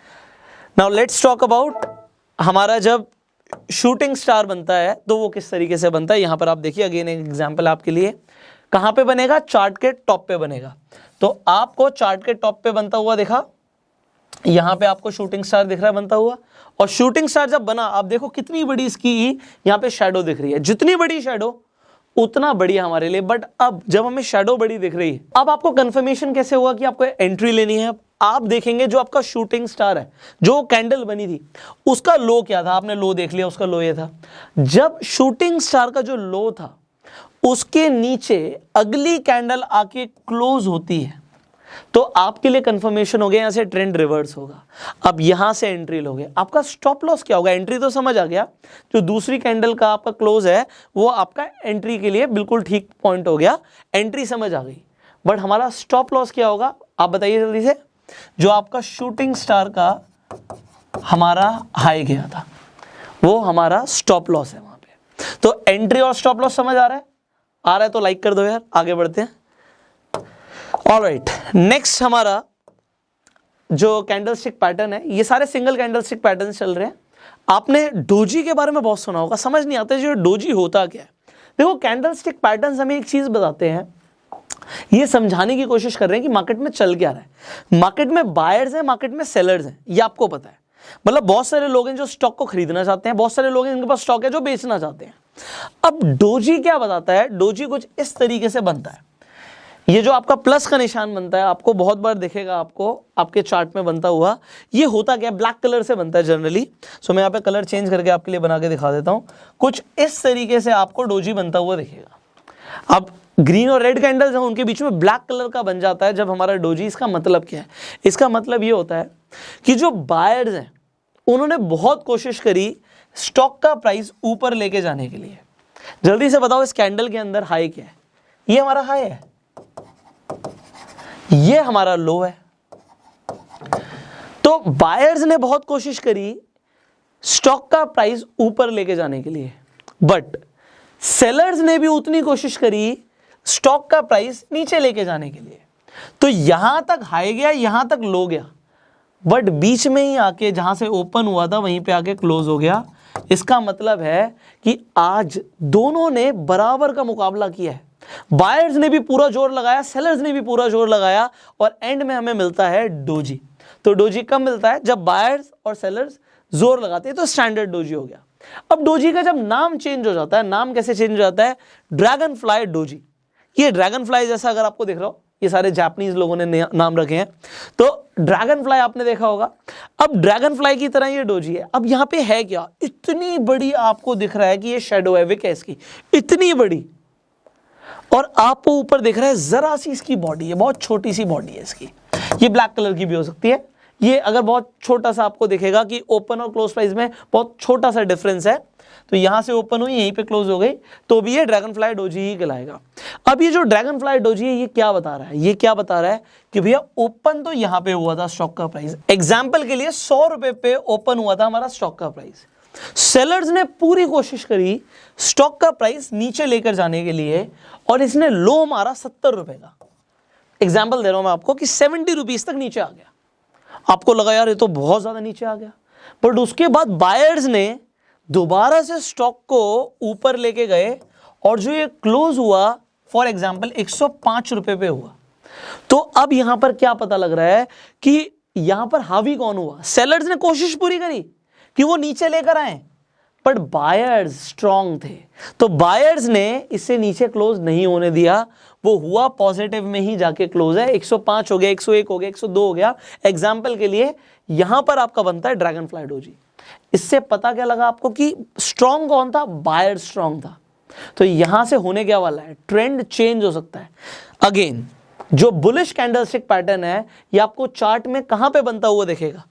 नाउ लेट्स टॉक अबाउट हमारा जब शूटिंग स्टार बनता है तो वो किस तरीके से बनता है। यहां पर आप देखिए, अगेन एक एग्जांपल आपके लिए। कहां पे बनेगा? चार्ट के टॉप पे बनेगा। तो आपको चार्ट के टॉप पे बनता हुआ दिखा, यहां पे आपको शूटिंग स्टार दिख रहा है बनता हुआ, और शूटिंग स्टार जब बना, आप देखो कितनी बड़ी इसकी यहां पे शैडो दिख रही है, जितनी बड़ी शैडो उतना बढ़िया हमारे लिए। बट अब जब हमें शैडो बड़ी दिख रही है, अब आपको कंफर्मेशन कैसे हुआ कि आपको एंट्री लेनी है? आप देखेंगे जो आपका शूटिंग स्टार है, जो कैंडल बनी थी, उसका लो क्या था? आपने लो देख लिया, उसका लो ये था। जब शूटिंग स्टार का जो लो था उसके नीचे अगली कैंडल आके क्लोज होती है, तो आपके लिए कंफर्मेशन हो गया यहां से ट्रेंड रिवर्स होगा। अब यहां से एंट्री लोगे, आपका स्टॉप लॉस क्या होगा? एंट्री तो समझ आ गया, जो दूसरी कैंडल का आपका क्लोज है वो आपका एंट्री के लिए बिल्कुल ठीक पॉइंट हो गया, एंट्री समझ आ गई। बट हमारा स्टॉप लॉस क्या होगा आप बताइए जल्दी से। जो आपका शूटिंग स्टार का हमारा हाई गया था वो हमारा स्टॉप लॉस है वहां पे। तो एंट्री और स्टॉप लॉस समझ आ रहा है? आ रहा है तो लाइक कर दो यार, आगे बढ़ते हैं। ऑलराइट, नेक्स्ट हमारा जो कैंडलस्टिक पैटर्न है, ये सारे सिंगल कैंडलस्टिक पैटर्न चल रहे हैं। आपने डोजी के बारे में बहुत सुना होगा, समझ नहीं आता जो डोजी होता क्या है। देखो कैंडलस्टिक पैटर्न्स हमें एक चीज बताते हैं ये समझाने की कोशिश कर रहे हैं कि मार्केट में चल क्या रहा है। मार्केट में बायर्स हैं, मार्केट में सेलर्स हैं, ये आपको पता है। मतलब बहुत सारे लोग हैं जो स्टॉक को खरीदना चाहते हैं, बहुत सारे लोग हैं जिनके पास स्टॉक है जो बेचना चाहते हैं। अब डोजी क्या बताता है, डोजी कुछ इस तरीके से बनता है। ये जो आपका प्लस का निशान बनता है, आपको बहुत बार दिखेगा, आपको आपके चार्ट में बनता हुआ। ये होता क्या है, ब्लैक कलर से बनता है जनरली। सो मैं यहाँ पे कलर चेंज करके आपके लिए बना के दिखा देता हूँ। कुछ इस तरीके से आपको डोजी बनता हुआ दिखेगा। अब ग्रीन और रेड कैंडल्स हैं, उनके बीच में ब्लैक कलर का बन जाता है जब हमारा डोजी। इसका मतलब क्या है, इसका मतलब ये होता है कि जो बायर्स हैं उन्होंने बहुत कोशिश करी स्टॉक का प्राइस ऊपर लेके जाने के लिए। जल्दी से बताओ इस कैंडल के अंदर हाई क्या है? ये हमारा हाई है, ये हमारा लो है। तो बायर्स ने बहुत कोशिश करी स्टॉक का प्राइस ऊपर लेके जाने के लिए, बट सेलर्स ने भी उतनी कोशिश करी स्टॉक का प्राइस नीचे लेके जाने के लिए। तो यहां तक हाई गया, यहां तक लो गया, बट बीच में ही आके जहां से ओपन हुआ था वहीं पे आके क्लोज हो गया। इसका मतलब है कि आज दोनों ने बराबर का मुकाबला किया है। बायर्स ने भी पूरा जोर लगाया, सेलर्स ने भी पूरा जोर लगाया, और एंड में हमें मिलता है डोजी। तो डोजी कब मिलता है? जब बायर्स और सेलर्स जोर लगाते हैं, तो स्टैंडर्ड डोजी हो गया। अब डोजी का जब नाम चेंज हो जाता है, नाम कैसे चेंज हो जाता है? Dragon fly doji. ये ड्रैगन फ्लाई जैसा अगर आपको दिख रहा हो, ये सारे जापानीज लोगों ने नाम रखे हैं, तो ड्रैगन फ्लाई आपने देखा होगा। अब ड्रैगन फ्लाई की तरह ये डोजी है। अब यहां पे है क्या, इतनी बड़ी आपको दिख रहा है कि ये शेडो है, विक है इसकी, इतनी बड़ी, और आपको ऊपर दिख रहा है जरा सी इसकी बॉडी है, बहुत छोटी सी बॉडी है इसकी। ये ब्लैक कलर की भी हो सकती है। ये अगर बहुत छोटा सा आपको दिखेगा कि ओपन और क्लोज प्राइस में बहुत छोटा सा डिफरेंस है, तो यहां से ओपन हुई, यहीं पे क्लोज हो गई, तो भी ये ड्रैगन फ्लाई डोजी ही कहलाएगा। अब ये जो ड्रैगन फ्लाई डोजी है, ये क्या बता रहा है? ये क्या बता रहा है कि भैया ओपन तो यहां पे हुआ था स्टॉक का प्राइस, एग्जाम्पल के लिए 100 रुपए पे ओपन हुआ था हमारा स्टॉक का प्राइस। सेलर्स ने पूरी कोशिश करी स्टॉक का प्राइस नीचे लेकर जाने के लिए, और इसने लो मारा 70 रुपए का। एग्जाम्पल दे रहा हूं मैं आपको कि 70 रुपीज तक नीचे आ गया। आपको लगा यार ये तो बहुत ज्यादा नीचे आ गया, बट उसके बाद बायर्स ने दोबारा से स्टॉक को ऊपर लेके गए, और जो ये क्लोज हुआ फॉर एग्जांपल 105 रुपए पे हुआ। तो अब यहां पर क्या पता लग रहा है कि यहां पर हावी कौन हुआ? सेलर्स ने कोशिश पूरी करी कि वो नीचे लेकर आए, बट बायर्स स्ट्रांग थे, तो बायर्स ने इसे नीचे क्लोज नहीं होने दिया। वो हुआ पॉजिटिव में ही जाके क्लोज है। 105 हो गया, 101 हो गया, 102 हो गया। एग्जाम्पल के लिए यहां पर आपका बनता है ड्रैगन फ्लाई डोजी। इससे पता क्या लगा आपको कि स्ट्रांग कौन था? बायर स्ट्रांग था। तो यहां से होने क्या वाला है? ट्रेंड चेंज हो सकता है। अगेन जो बुलिश कैंडलस्टिक पैटर्न है, ये आपको चार्ट में कहां पे बनता हुआ दिखेगा?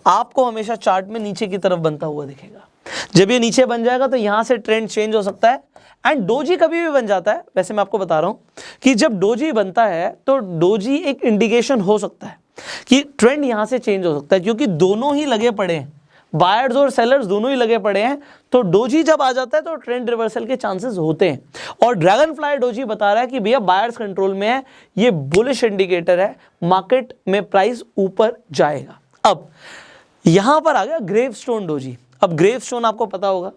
आपको हमेशा चार्ट में नीचे की तरफ बनता हुआ दिखेगा। जब ये नीचे बन जाएगा तो यहां से ट्रेंड चेंज हो सकता है। एंड डोजी कभी भी बन जाता है। वैसे मैं आपको बता रहा हूं कि जब डोजी बनता है तो डोजी एक इंडिकेशन हो सकता है कि ट्रेंड यहां से चेंज हो सकता है, क्योंकि दोनों ही लगे पड़े हैं, बायर्स और सेलर्स दोनों ही लगे पड़े हैं। तो डोजी जब आ जाता है तो ट्रेंड रिवर्सल के चांसेस होते हैं। और ड्रैगन फ्लाई डोजी बता रहा है कि भैया बायर्स कंट्रोल में है, ये बुलिश इंडिकेटर है, मार्केट में प्राइस ऊपर जाएगा। अब यहां पर आ गया ग्रेवस्टोन डोजी। अब ग्रेवस्टोन आपको पता होगा,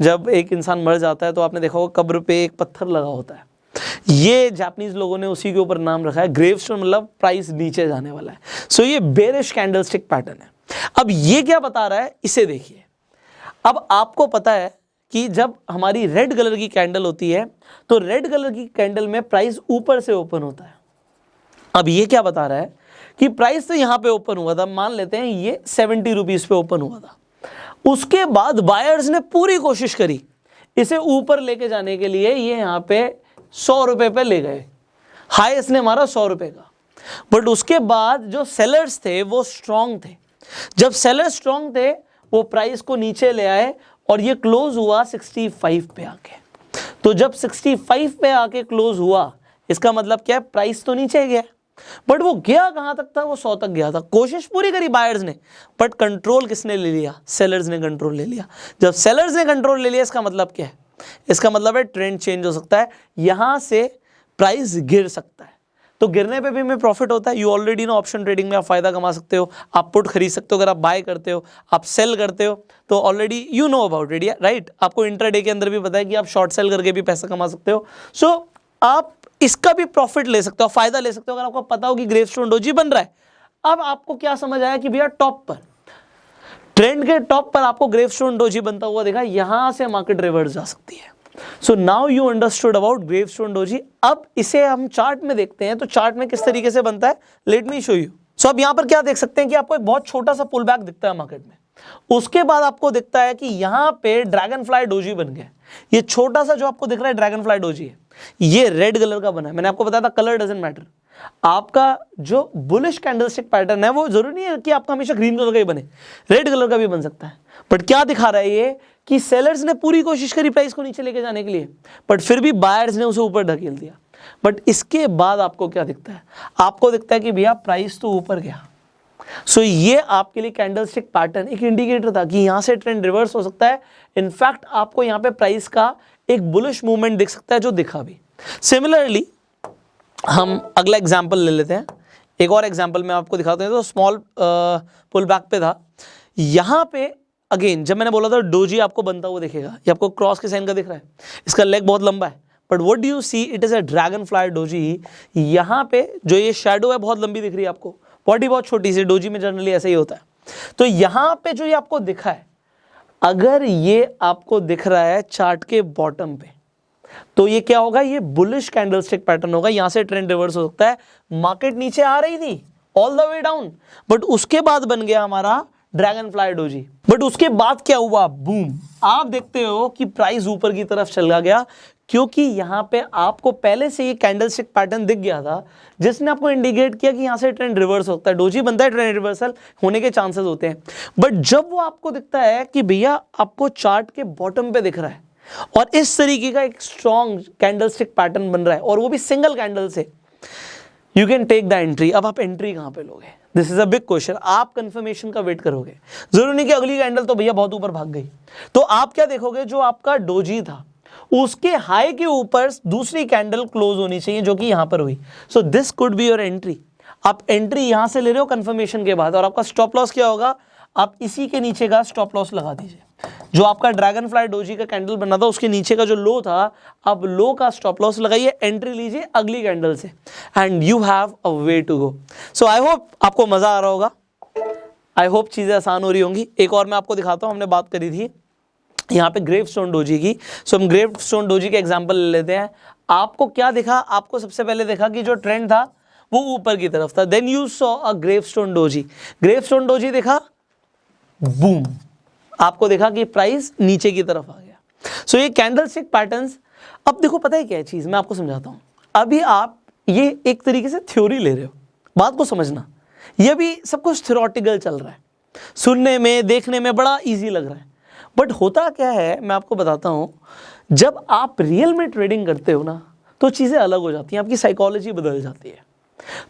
जब एक इंसान मर जाता है तो आपने देखा होगा कब्र पे एक पत्थर लगा होता है। ये जापानीज लोगों ने उसी के ऊपर नाम रखा है ग्रेवस्टोन, मतलब प्राइस नीचे जाने वाला है। सो ये बेरिश कैंडलस्टिक पैटर्न है। अब ये क्या बता रहा है, इसे देखिए। अब आपको पता है कि जब हमारी रेड कलर की कैंडल होती है तो रेड कलर की कैंडल में प्राइस ऊपर से ओपन होता है। अब ये क्या बता रहा है कि प्राइस तो यहां पे ओपन हुआ था, मान लेते हैं ये 70 रुपीज पे ओपन हुआ था। उसके बाद बायर्स ने पूरी कोशिश करी इसे ऊपर लेके जाने के लिए, ये यहां पे 100 रुपए पे ले गए, हाई इसने मारा 100 रुपए का। बट उसके बाद जो सेलर्स थे वो स्ट्रांग थे। जब सेलर्स स्ट्रांग थे वो प्राइस को नीचे ले आए और ये क्लोज हुआ 65 पे आके। तो जब 65 पे आके क्लोज हुआ, इसका मतलब क्या है? प्राइस तो नीचे गया, बट वो गया कहां तक था? वो 100 तक गया था। कोशिश पूरी करी बायर्स ने, बट कंट्रोल किसने ले लिया? सेलर्स ने कंट्रोल ले लिया। जब सेलर्स ने कंट्रोल ले लिया, इसका मतलब क्या है? इसका मतलब है ट्रेंड चेंज हो सकता है, यहां से प्राइस गिर सकता है। तो गिरने पे भी हमें प्रॉफिट होता है। You already know option trading में आप फायदा कमा सकते हो, आप पुट खरीद सकते हो, अगर आप बाय करते हो, आप सेल करते हो, तो already you know about it, right. आपको इंट्राडे के अंदर भी पता है कि आप शॉर्ट सेल करके भी पैसा कमा सकते हो। सो आप इसका भी प्रॉफिट ले सकते हो, फायदा ले सकते हो अगर आपको पता हो कि ग्रेवस्टोन डोजी बन रहा है। अब आपको क्या समझ आया कि भैया टॉप पर, ट्रेंड के टॉप पर आपको ग्रेवस्टोन डोजी बनता हुआ देखा, यहां से मार्केट रिवर्स जा सकती है। So now you understood about gravestone doji. अब इसे हम चार्ट में देखते हैं, तो चार्ट में किस तरीके से बनता है, लेट मी शो यू। सो अब यहां पर क्या देख सकते हैं कि आपको एक बहुत छोटा सा पुल बैक दिखता है मार्केट में, उसके बाद आपको दिखता है कि यहां पे ड्रैगन फ्लाई डोजी बन गया। ये छोटा सा जो आपको दिख रहा है ड्रैगन फ्लाई डोजी है, ये रेड कलर का बना है। मैंने आपको बताया था कलर डजंट मैटर, आपका जो बुलिश कैंडलस्टिक पैटर्न है वो जरूरी नहीं है कि आपका हमेशा ग्रीन कलर का ही बने, रेड कलर का भी बन सकता है। बट क्या दिखा रहा है ये कि सेलर्स ने पूरी कोशिश करी प्राइस को नीचे लेके जाने के लिए, बट फिर भी बायर्स ने उसे ऊपर ढकेल दिया। बट इसके बाद आपको क्या दिखता है, आपको दिखता है कि भैया प्राइस तो ऊपर गया। सो ये आपके लिए कैंडलस्टिक पैटर्न एक इंडिकेटर था कि यहां से ट्रेंड रिवर्स हो सकता है। इनफैक्ट आपको यहां पे प्राइस का एक बुलिश मूवमेंट दिख सकता है जो दिखा भी। सिमिलरली हम अगला एग्जांपल ले लेते हैं, एक और एग्जांपल मैं आपको दिखाता हूं। तो स्मॉल पुल बैक पे था, यहां पे अगेन जब मैंने बोला था डोजी आपको बनता हुआ दिखेगा, ये आपको क्रॉस के साइन का दिख रहा है, इसका लेग बहुत लंबा है, but what do you see, it is a dragonfly doji. यहां पे जो ये शैडो है बहुत लंबी दिख रही है आपको, बॉडी बहुत छोटी सी, डोजी में जनरली ऐसा ही होता है। तो यहां पे जो ये आपको दिखा है, अगर ये आपको दिख रहा है चार्ट के बॉटम पे, तो ये क्या होगा, ये बुलिश कैंडलस्टिक पैटर्न होगा। यहां से ट्रेंड रिवर्स हो सकता है। मार्केट नीचे आ रही थी all the way down, but उसके बाद बन गया हमारा ड्रैगन फ्लाई डोजी। बट उसके बाद क्या हुआ, बूम, आप देखते हो कि प्राइस ऊपर की तरफ चला गया, क्योंकि यहां पे आपको पहले से ये कैंडलस्टिक पैटर्न दिख गया था जिसने आपको इंडिकेट किया कि यहां से ट्रेंड रिवर्स होता है। डोजी बनता है, ट्रेंड रिवर्सल होने के चांसेस होते हैं। बट जब वो आपको दिखता है कि भैया आपको चार्ट के बॉटम पे दिख रहा है और इस तरीके का एक स्ट्रॉन्ग कैंडलस्टिक पैटर्न बन रहा है, और वो भी सिंगल कैंडल से, you can take the entry. अब आप एंट्री कहां पे लोगे, this is a big question. आप कंफर्मेशन का वेट करोगे, जरूरी नहीं कि अगली कैंडल तो भैया बहुत ऊपर भाग गई, तो आप क्या देखोगे, जो आपका डोजी था उसके हाई के ऊपर दूसरी कैंडल क्लोज होनी चाहिए, जो कि यहां पर हुई। So this could be your entry. आप एंट्री यहां से ले रहे हो कंफर्मेशन के बाद, और आपका स्टॉप लॉस क्या होगा, आप इसी के नीचे का स्टॉप लॉस लगा दीजिए। जो आपका ड्रैगन फ्लाई डोजी का कैंडल बना था उसके नीचे का जो लो था, आप लो का स्टॉप लॉस लगाइए, एंट्री लीजिए अगली कैंडल से, and you have a way to go. So I hope आपको मजा आ रहा होगा, आई होप चीजें आसान हो रही होंगी। एक और मैं आपको दिखाता हूं, हमने बात करी थी यहाँ पे ग्रेवस्टोन डोजी की। सो हम ग्रेवस्टोन डोजी के एग्जांपल ले लेते हैं। आपको क्या दिखा, आपको सबसे पहले देखा कि जो ट्रेंड था वो ऊपर की तरफ था, then you saw a gravestone doji. Gravestone doji देखा, बूम, आपको देखा कि प्राइस नीचे की तरफ आ गया। सो ये कैंडलस्टिक पैटर्न्स, अब देखो पता है क्या है चीज, मैं आपको समझाता हूं। अभी आप ये एक तरीके से थ्योरी ले रहे हो, बात को समझना, ये भी सब कुछ थ्योरेटिकल चल रहा है, सुनने में देखने में बड़ा इजी लग रहा है, बट होता क्या है मैं आपको बताता हूं। जब आप रियल में ट्रेडिंग करते हो ना, तो चीजें अलग हो जाती हैं, आपकी साइकोलॉजी बदल जाती है।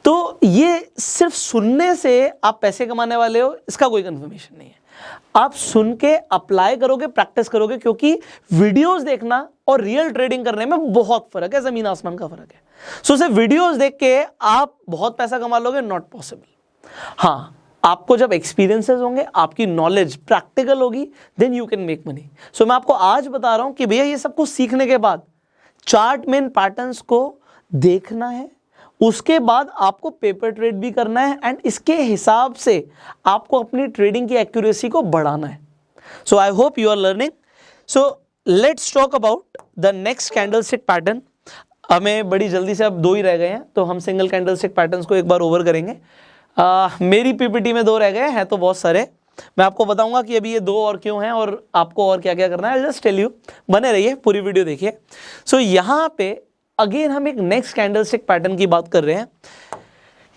तो ये सिर्फ सुनने से आप पैसे कमाने वाले हो, इसका कोई कंफर्मेशन नहीं है। आप सुन के अप्लाई करोगे, प्रैक्टिस करोगे, क्योंकि वीडियोस देखना और रियल ट्रेडिंग करने में बहुत फर्क है, जमीन आसमान का फर्क है। सो सिर्फ वीडियोस देख के आप बहुत पैसा कमा लोगे, नॉट पॉसिबल। हाँ, आपको जब एक्सपीरियंसेस होंगे, आपकी नॉलेज प्रैक्टिकल होगी, then you can make money. So मैं आपको आज बता रहा हूं कि भैया ये सब कुछ सीखने के बाद चार्ट में पैटर्न्स को देखना है, उसके बाद आपको पेपर ट्रेड भी करना है, एंड इसके हिसाब से आपको अपनी ट्रेडिंग की एक्यूरेसी को बढ़ाना है। So I hope you are learning. So let's talk about the next candlestick pattern. हमें बड़ी जल्दी से अब 2 ही रह गए हैं, तो हम सिंगल कैंडलस्टिक पैटर्न्स को एक बार ओवर करेंगे। मेरी पीपीटी में 2 रह गए हैं, तो बहुत सारे मैं आपको बताऊंगा कि अभी ये 2 और क्यों हैं और आपको और क्या क्या करना है। जस्ट टेल यू, बने रहिए, पूरी वीडियो देखिए। सो यहाँ पे अगेन हम एक नेक्स्ट कैंडलस्टिक पैटर्न की बात कर रहे हैं।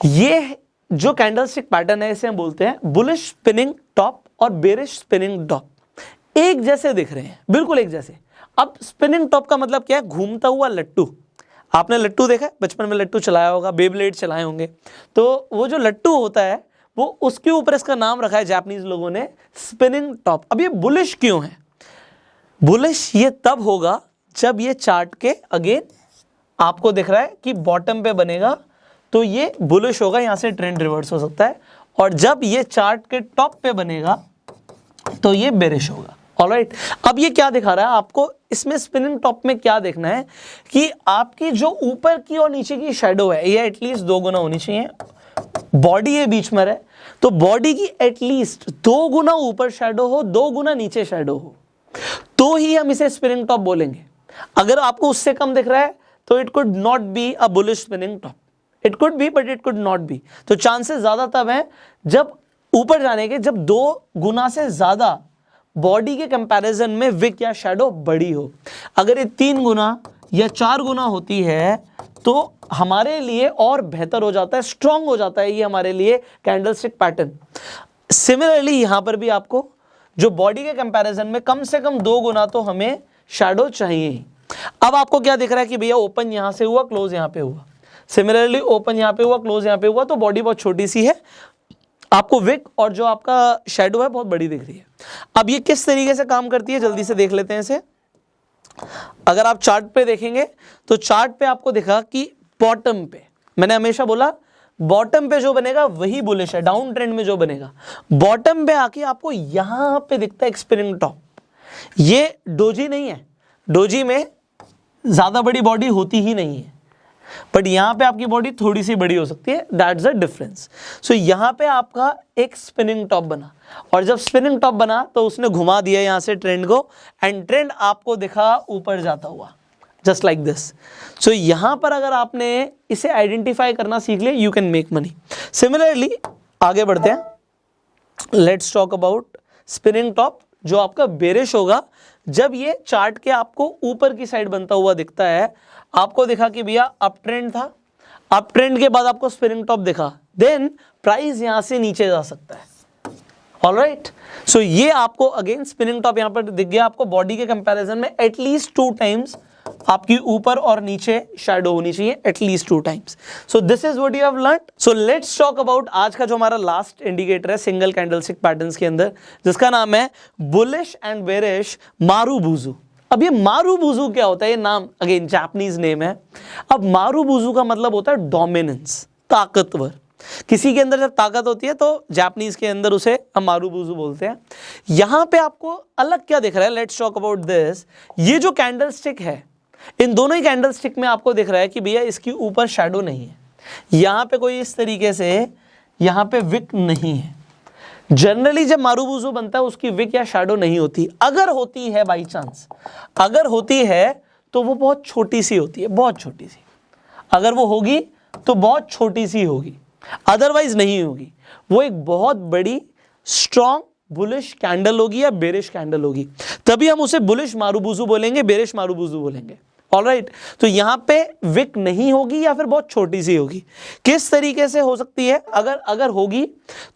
ये जो कैंडलस्टिक पैटर्न है, इसे हम बोलते हैं बुलिश स्पिनिंग टॉप और बेरिश स्पिनिंग टॉप। एक जैसे दिख रहे हैं, बिल्कुल एक जैसे। अब स्पिनिंग टॉप का मतलब क्या है, घूमता हुआ लट्टू। आपने लट्टू देखा है, बचपन में लट्टू चलाया होगा, बेब्लेड चलाए होंगे, तो वो जो लट्टू होता है वो उसके ऊपर इसका नाम रखा है जापानीज लोगों ने, स्पिनिंग टॉप। अब ये बुलिश क्यों है, बुलिश ये तब होगा जब ये चार्ट के अगेन आपको दिख रहा है कि बॉटम पे बनेगा, तो ये बुलिश होगा, यहां से ट्रेंड रिवर्स हो सकता है। और जब ये चार्ट के टॉप पे बनेगा तो ये बेरिश होगा। ऑलराइट, अब ये क्या दिखा रहा है आपको, इसमें स्पिनिंग टॉप में क्या देखना है कि आपकी जो ऊपर की और नीचे की शेडो है ये एटलीस्ट 2 गुना होनी चाहिए। बॉडी है बीच में रहे तो बॉडी की एटलीस्ट 2 गुना ऊपर शेडो हो, 2 गुना नीचे शेडो हो, तो ही हम इसे स्पिनिंग टॉप बोलेंगे। अगर आपको उससे कम दिख रहा है तो it could not be a bullish spinning top. It could be but it could not be. तो चांसेस ज्यादा तब हैं जब ऊपर जाने के, जब 2 गुना से ज्यादा बॉडी के कंपैरिजन में विक या शैडो बड़ी हो। अगर ये 3 गुना या 4 गुना होती है तो हमारे लिए और बेहतर हो जाता है, स्ट्रांग हो जाता है ये हमारे लिए कैंडलस्टिक पैटर्न। सिमिलरली यहां पर भी आपको जो बॉडी के कंपैरिजन में कम से कम 2 गुना तो हमें शैडो चाहिए ही। अब आपको क्या दिख रहा है कि भैया ओपन यहां से हुआ, क्लोज यहां पे हुआ। सिमिलरली ओपन यहां पे हुआ, क्लोज यहां पे हुआ, तो बॉडी बहुत छोटी सी है, आपको विक और जो आपका शैडो है बहुत बड़ी दिख रही है। अब ये किस तरीके से काम करती है जल्दी से देख लेते हैं इसे। अगर आप चार्ट पे देखेंगे तो चार्ट पे आपको दिखा कि बॉटम पे, मैंने हमेशा बोला बॉटम पे जो बनेगा वही बुलिश है, डाउन ट्रेंड में जो बनेगा। बॉटम पे आके आपको यहां पे दिखता है एक स्पिनिंग टॉप। ये डोजी नहीं है, डोजी में ज्यादा बड़ी बॉडी होती ही नहीं है, बट यहां पे आपकी बॉडी थोड़ी सी बड़ी हो सकती है, दैट्स द डिफरेंस। सो यहां पे आपका एक स्पिनिंग टॉप बना, और जब स्पिनिंग टॉप बना तो उसने घुमा दिया यहां से ट्रेंड को, एंड ट्रेंड आपको दिखा ऊपर जाता हुआ, जस्ट लाइक दिस। सो यहां पर अगर आपने इसे आइडेंटिफाई करना सीख लिया, you can make money. Similarly आगे बढ़ते हैं, let's talk about spinning top जो आपका बेरिश होगा जब ये चार्ट के आपको ऊपर की साइड बनता हुआ दिखता है। आपको दिखा कि भैया अप ट्रेंड था, अप ट्रेंड के बाद आपको स्पिनिंग टॉप दिखा, देन प्राइस यहां से नीचे जा सकता है। ऑलराइट, सो ये आपको अगेन स्पिनिंग टॉप यहां पर दिख गया। आपको बॉडी के कंपैरिजन में एटलीस्ट 2 टाइम्स आपकी ऊपर और नीचे शैडो होनी चाहिए, at least 2 times. So this is what you have learned. So let's talk about आज का जो हमारा लास्ट इंडिकेटर है सिंगल कैंडलस्टिक पैटर्न्स के अंदर, जिसका नाम है बुलिश एंड बेरिश मारुबुजु। अब ये मारुबुजु क्या होता है, ये नाम अगेन जापानीज नेम है। अब मारुबुजु का मतलब होता है डोमिनेंस, ताकतवर। किसी के अंदर जब ताकत होती है तो जापानीज के अंदर उसे हम मारुबुजु बोलते हैं। यहां पे आपको अलग क्या दिख रहा है, लेट्स टॉक अबाउट दिस। ये जो कैंडलस्टिक है, इन दोनों ही कैंडलस्टिक में आपको दिख रहा है कि भैया इसके ऊपर शैडो नहीं है, यहां पे कोई इस तरीके से यहां पे विक नहीं है। जनरली जब मारुबुजु बनता है उसकी विक या शैडो नहीं होती, अगर होती है बाई चांस, अगर होती है तो वो बहुत छोटी सी होती है, बहुत छोटी सी। अगर वो होगी तो बहुत छोटी सी होगी, अदरवाइज नहीं होगी। वो एक बहुत बड़ी स्ट्रॉन्ग बुलिश कैंडल होगी या बेरिश कैंडल होगी, तभी हम उसे बुलिश मारुबुजु बोलेंगे, बेरिश मारुबुजु बोलेंगे। ऑलराइट, तो यहां पे विक नहीं होगी या फिर बहुत छोटी सी होगी। किस तरीके से हो सकती है, अगर होगी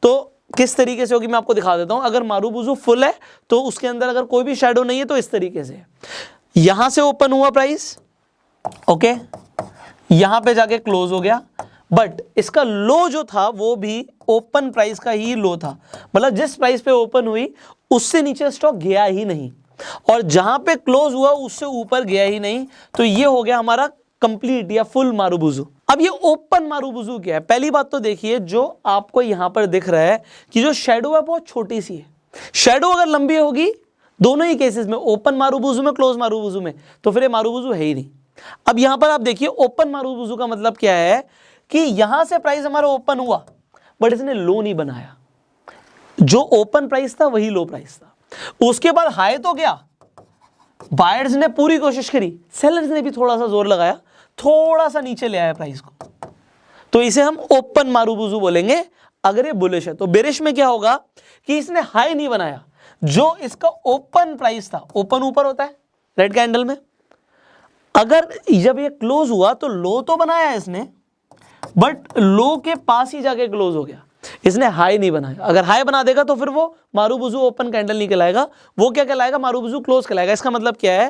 तो किस तरीके से होगी मैं आपको दिखा देता हूं। अगर मारुबुजु फुल है तो उसके अंदर अगर कोई भी शैडो नहीं है तो इस तरीके से यहां से ओपन हुआ प्राइस, ओके, यहां पे जाके क्लोज हो गया, बट इसका लो जो था वो भी ओपन प्राइस का ही लो था, मतलब जिस प्राइस पे ओपन हुई उससे नीचे स्टॉक गया ही नहीं, और जहां पे क्लोज हुआ उससे ऊपर गया ही नहीं। तो ये हो गया हमारा कंप्लीट या फुल मारुबुजु। अब ये ओपन मारुबुजु क्या है, पहली बात तो देखिए जो आपको यहां पर दिख रहा है कि जो शैडो है बहुत छोटी सी है। शैडो अगर लंबी होगी दोनों ही केसेस में, ओपन मारुबुजु में, क्लोज मारुबुजु में, तो फिर ये मारुबुजु है ही नहीं। अब यहां पर आप देखिए ओपन मारुबुजु का मतलब क्या है कि यहां से प्राइस हमारा ओपन हुआ बट इसने लो नहीं बनाया, जो ओपन प्राइस था वही लो प्राइस था। उसके बाद हाई तो गया, बायर्स ने पूरी कोशिश करी, सेलर्स ने भी थोड़ा सा जोर लगाया, थोड़ा सा नीचे ले आया प्राइस को, तो इसे हम ओपन मारुबुजु बोलेंगे अगर ये बुलिश है। तो बेरिश में क्या होगा कि इसने हाई नहीं बनाया, जो इसका ओपन प्राइस था, ओपन ऊपर होता है रेड कैंडल में, अगर जब ये क्लोज हुआ तो लो तो बनाया इसने बट लो के पास ही जाके क्लोज हो गया, इसने हाई नहीं बनाया। अगर हाई बना देगा तो फिर वो मारुबुजु ओपन कैंडल नहीं कहलाएगा, वो क्या कहलाएगा, मारुबुजु क्लोज कहलाएगा। इसका मतलब क्या है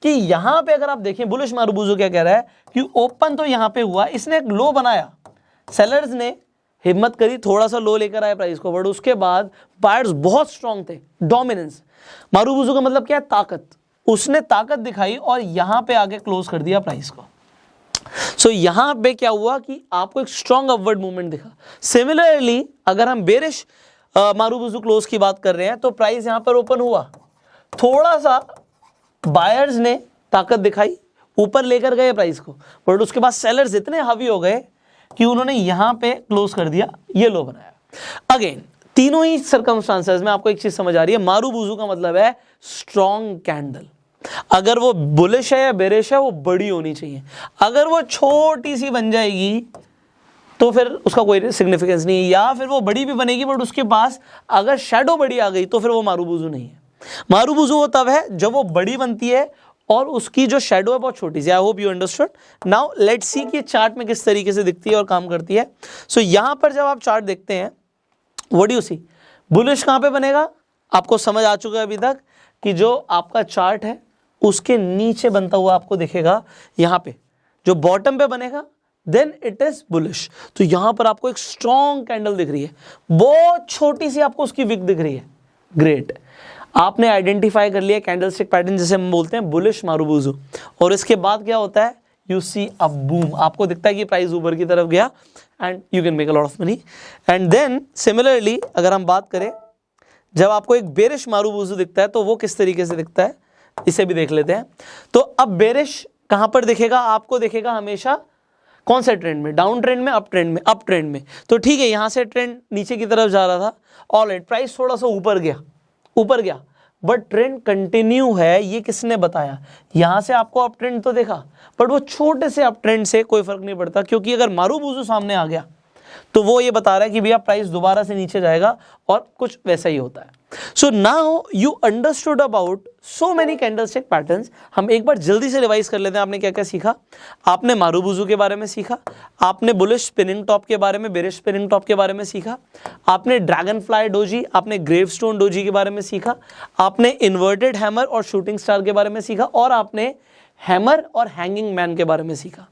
कि यहां पे अगर आप देखें बुलिश मारुबुजु क्या कह रहा है कि ओपन तो यहां पे हुआ, इसने एक लो बनाया, सेलर्स ने हिम्मत करी, थोड़ा सा लो लेकर आए प्राइस को, बट उसके बाद बायर्स बहुत स्ट्रांग थे, डोमिनेंस। मारुबुजु का मतलब क्या है, ताकत। उसने ताकत दिखाई और यहां पे आगे क्लोज कर दिया प्राइस को। सो यहां पे क्या हुआ कि आपको एक स्ट्रॉन्ग अपवर्ड मूवमेंट दिखा। सिमिलरली अगर हम बेरिश मारुबुजु क्लोज की बात कर रहे हैं तो प्राइस यहां पर ओपन हुआ, थोड़ा सा बायर्स ने ताकत दिखाई, ऊपर लेकर गए प्राइस को, बट उसके बाद सेलर्स इतने हावी हो गए कि उन्होंने यहां पे क्लोज कर दिया, ये लो बनाया। अगेन तीनों ही सर्कमस्टांसेस में आपको एक चीज समझ आ रही है, मारुबुजू का मतलब है स्ट्रॉन्ग कैंडल। अगर वो बुलिश है या बेरिश है, वो बड़ी होनी चाहिए। अगर वो छोटी सी बन जाएगी तो फिर उसका कोई सिग्निफिकेंस नहीं है, या फिर वो बड़ी भी बनेगी बट उसके पास अगर शैडो बड़ी आ गई तो फिर वो मारुबुजू नहीं है। मारुबुजू वो तब है जब वो बड़ी बनती है और उसकी जो शैडो है बहुत छोटी सी। I hope you understood. Now let's see कि चार्ट में किस तरीके से दिखती है और काम करती है। सो यहां पर जब आप चार्ट देखते हैं, what do you see, bullish कहां पे बनेगा? आपको समझ आ चुका है अभी तक कि जो आपका चार्ट है उसके नीचे बनता हुआ आपको दिखेगा, यहां पे जो बॉटम पे बनेगा देन इट इज बुलिश। तो यहां पर आपको एक स्ट्रॉन्ग कैंडल दिख रही है, बहुत छोटी सी आपको उसकी विक दिख रही है। ग्रेट, आपने आइडेंटिफाई कर लिया कैंडलस्टिक पैटर्न जिसे हम बोलते हैं बुलिश मारुबुजू। और इसके बाद क्या होता है, यू सी अ बूम, आपको दिखता है कि प्राइस ऊपर की तरफ गया and you can make a lot of money. And then similarly अगर हम बात करें, जब आपको एक बेरिश मारुबुजू दिखता है तो वो किस तरीके से दिखता है, इसे भी देख लेते हैं। तो अब बेरिश कहां पर दिखेगा? आपको दिखेगा हमेशा कौन से ट्रेंड में? डाउन ट्रेंड में, अप ट्रेंड में? अप ट्रेंड में। तो ठीक है, यहां से ट्रेंड नीचे की तरफ जा रहा था, ऑलराइट, प्राइस थोड़ा सा ऊपर गया बट ट्रेंड कंटिन्यू है। ये किसने बताया? यहां से आपको अप ट्रेंड तो देखा बट वो छोटे से अप ट्रेंड से कोई फर्क नहीं पड़ता, क्योंकि अगर मारुबुजू सामने आ गया तो वो ये बता रहा है कि भैया प्राइस दोबारा से नीचे जाएगा, और कुछ वैसा ही होता है। So now you understood about so many candlestick patterns. हम एक बार जल्दी से रिवाइज कर लेते हैं। आपने क्या क्या सीखा? आपने मारुबुजू के बारे में सीखा, आपने बुलिश स्पिनिंग टॉप के बारे में, बेरिश स्पिनिंग टॉप के बारे में सीखा, आपने ड्रैगन फ्लाई डोजी, आपने ग्रेवस्टोन डोजी के बारे में सीखा, आपने इन्वर्टेड हैमर और शूटिंग स्टार के बारे में सीखा, और आपने हैमर और हैंगिंग मैन के बारे में सीखा।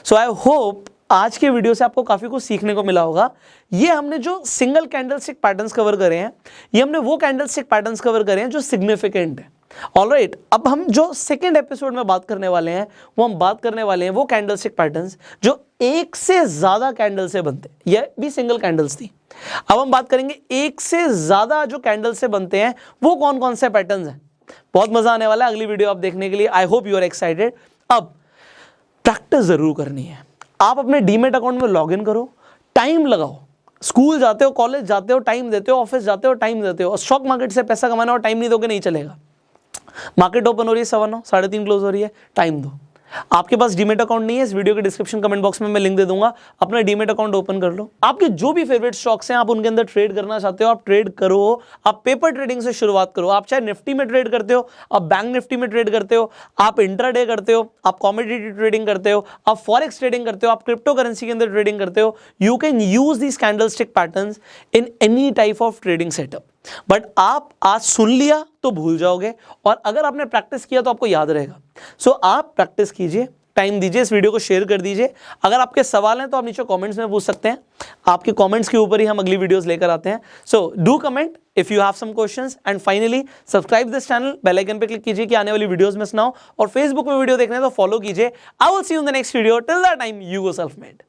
सो आई होप आज के वीडियो से आपको काफी कुछ सीखने को मिला होगा। ये हमने जो सिंगल कैंडलस्टिक पैटर्न्स कवर करे हैं, ये हमने वो कैंडलस्टिक पैटर्न्स कवर करे हैं जो सिग्निफिकेंट है। ऑलराइट, अब हम जो सेकंड एपिसोड में बात करने वाले हैं, वो हम बात करने वाले हैं वो कैंडलस्टिक पैटर्न्स जो एक से ज्यादा कैंडल से बनते हैं। ये भी सिंगल कैंडल्स थी। अब हम बात करेंगे एक से ज्यादा जो कैंडल से बनते हैं वो कौन कौन से पैटर्न्स हैं। बहुत मजा आने वाला है अगली वीडियो आप देखने के लिए। I hope you are excited. अब प्रैक्टिस जरूर करनी है। आप अपने डीमेट अकाउंट में लॉगिन करो, टाइम लगाओ। स्कूल जाते हो, कॉलेज जाते हो, टाइम देते हो, ऑफिस जाते हो, टाइम देते हो, और स्टॉक मार्केट से पैसा कमाना और टाइम नहीं दोगे नहीं चलेगा। मार्केट ओपन हो रही है 9:15, 3:30 क्लोज हो रही है, टाइम दो। आपके पास डीमेट अकाउंट नहीं है, इस वीडियो के डिस्क्रिप्शन कमेंट बॉक्स में मैं लिंक दे दूंगा, अपना डीमेट अकाउंट ओपन कर लो। आपके जो भी फेवरेट स्टॉक्स हैं आप उनके अंदर ट्रेड करना चाहते हो, आप ट्रेड करो। आप पेपर ट्रेडिंग से शुरुआत करो। आप चाहे निफ्टी में ट्रेड करते हो, आप बैंक निफ्टी में ट्रेड करते हो, आप इंट्राडे करते हो, आप कमोडिटी ट्रेडिंग करते हो, आप फॉरेक्स ट्रेडिंग करते हो, आप क्रिप्टो करेंसी के अंदर ट्रेडिंग करते हो, you can use these candlestick patterns in any type of trading setup. But आप आज सुन लिया तो भूल जाओगे, और अगर आपने प्रैक्टिस किया तो आपको याद रहेगा। सो आप प्रैक्टिस कीजिए, टाइम दीजिए, इस वीडियो को शेयर कर दीजिए। अगर आपके सवाल हैं तो आप नीचे कमेंट्स में पूछ सकते हैं। आपके कमेंट्स के ऊपर ही हम अगली वीडियोस लेकर आते हैं। So do comment if you have some questions, and finally subscribe this channel, bell icon पे क्लिक कीजिए कि आने वाली वीडियोस मिस ना हो, और फेसबुक में वीडियो देखने तो फॉलो कीजिए। I will see you in the next video. Till that time, you go self made.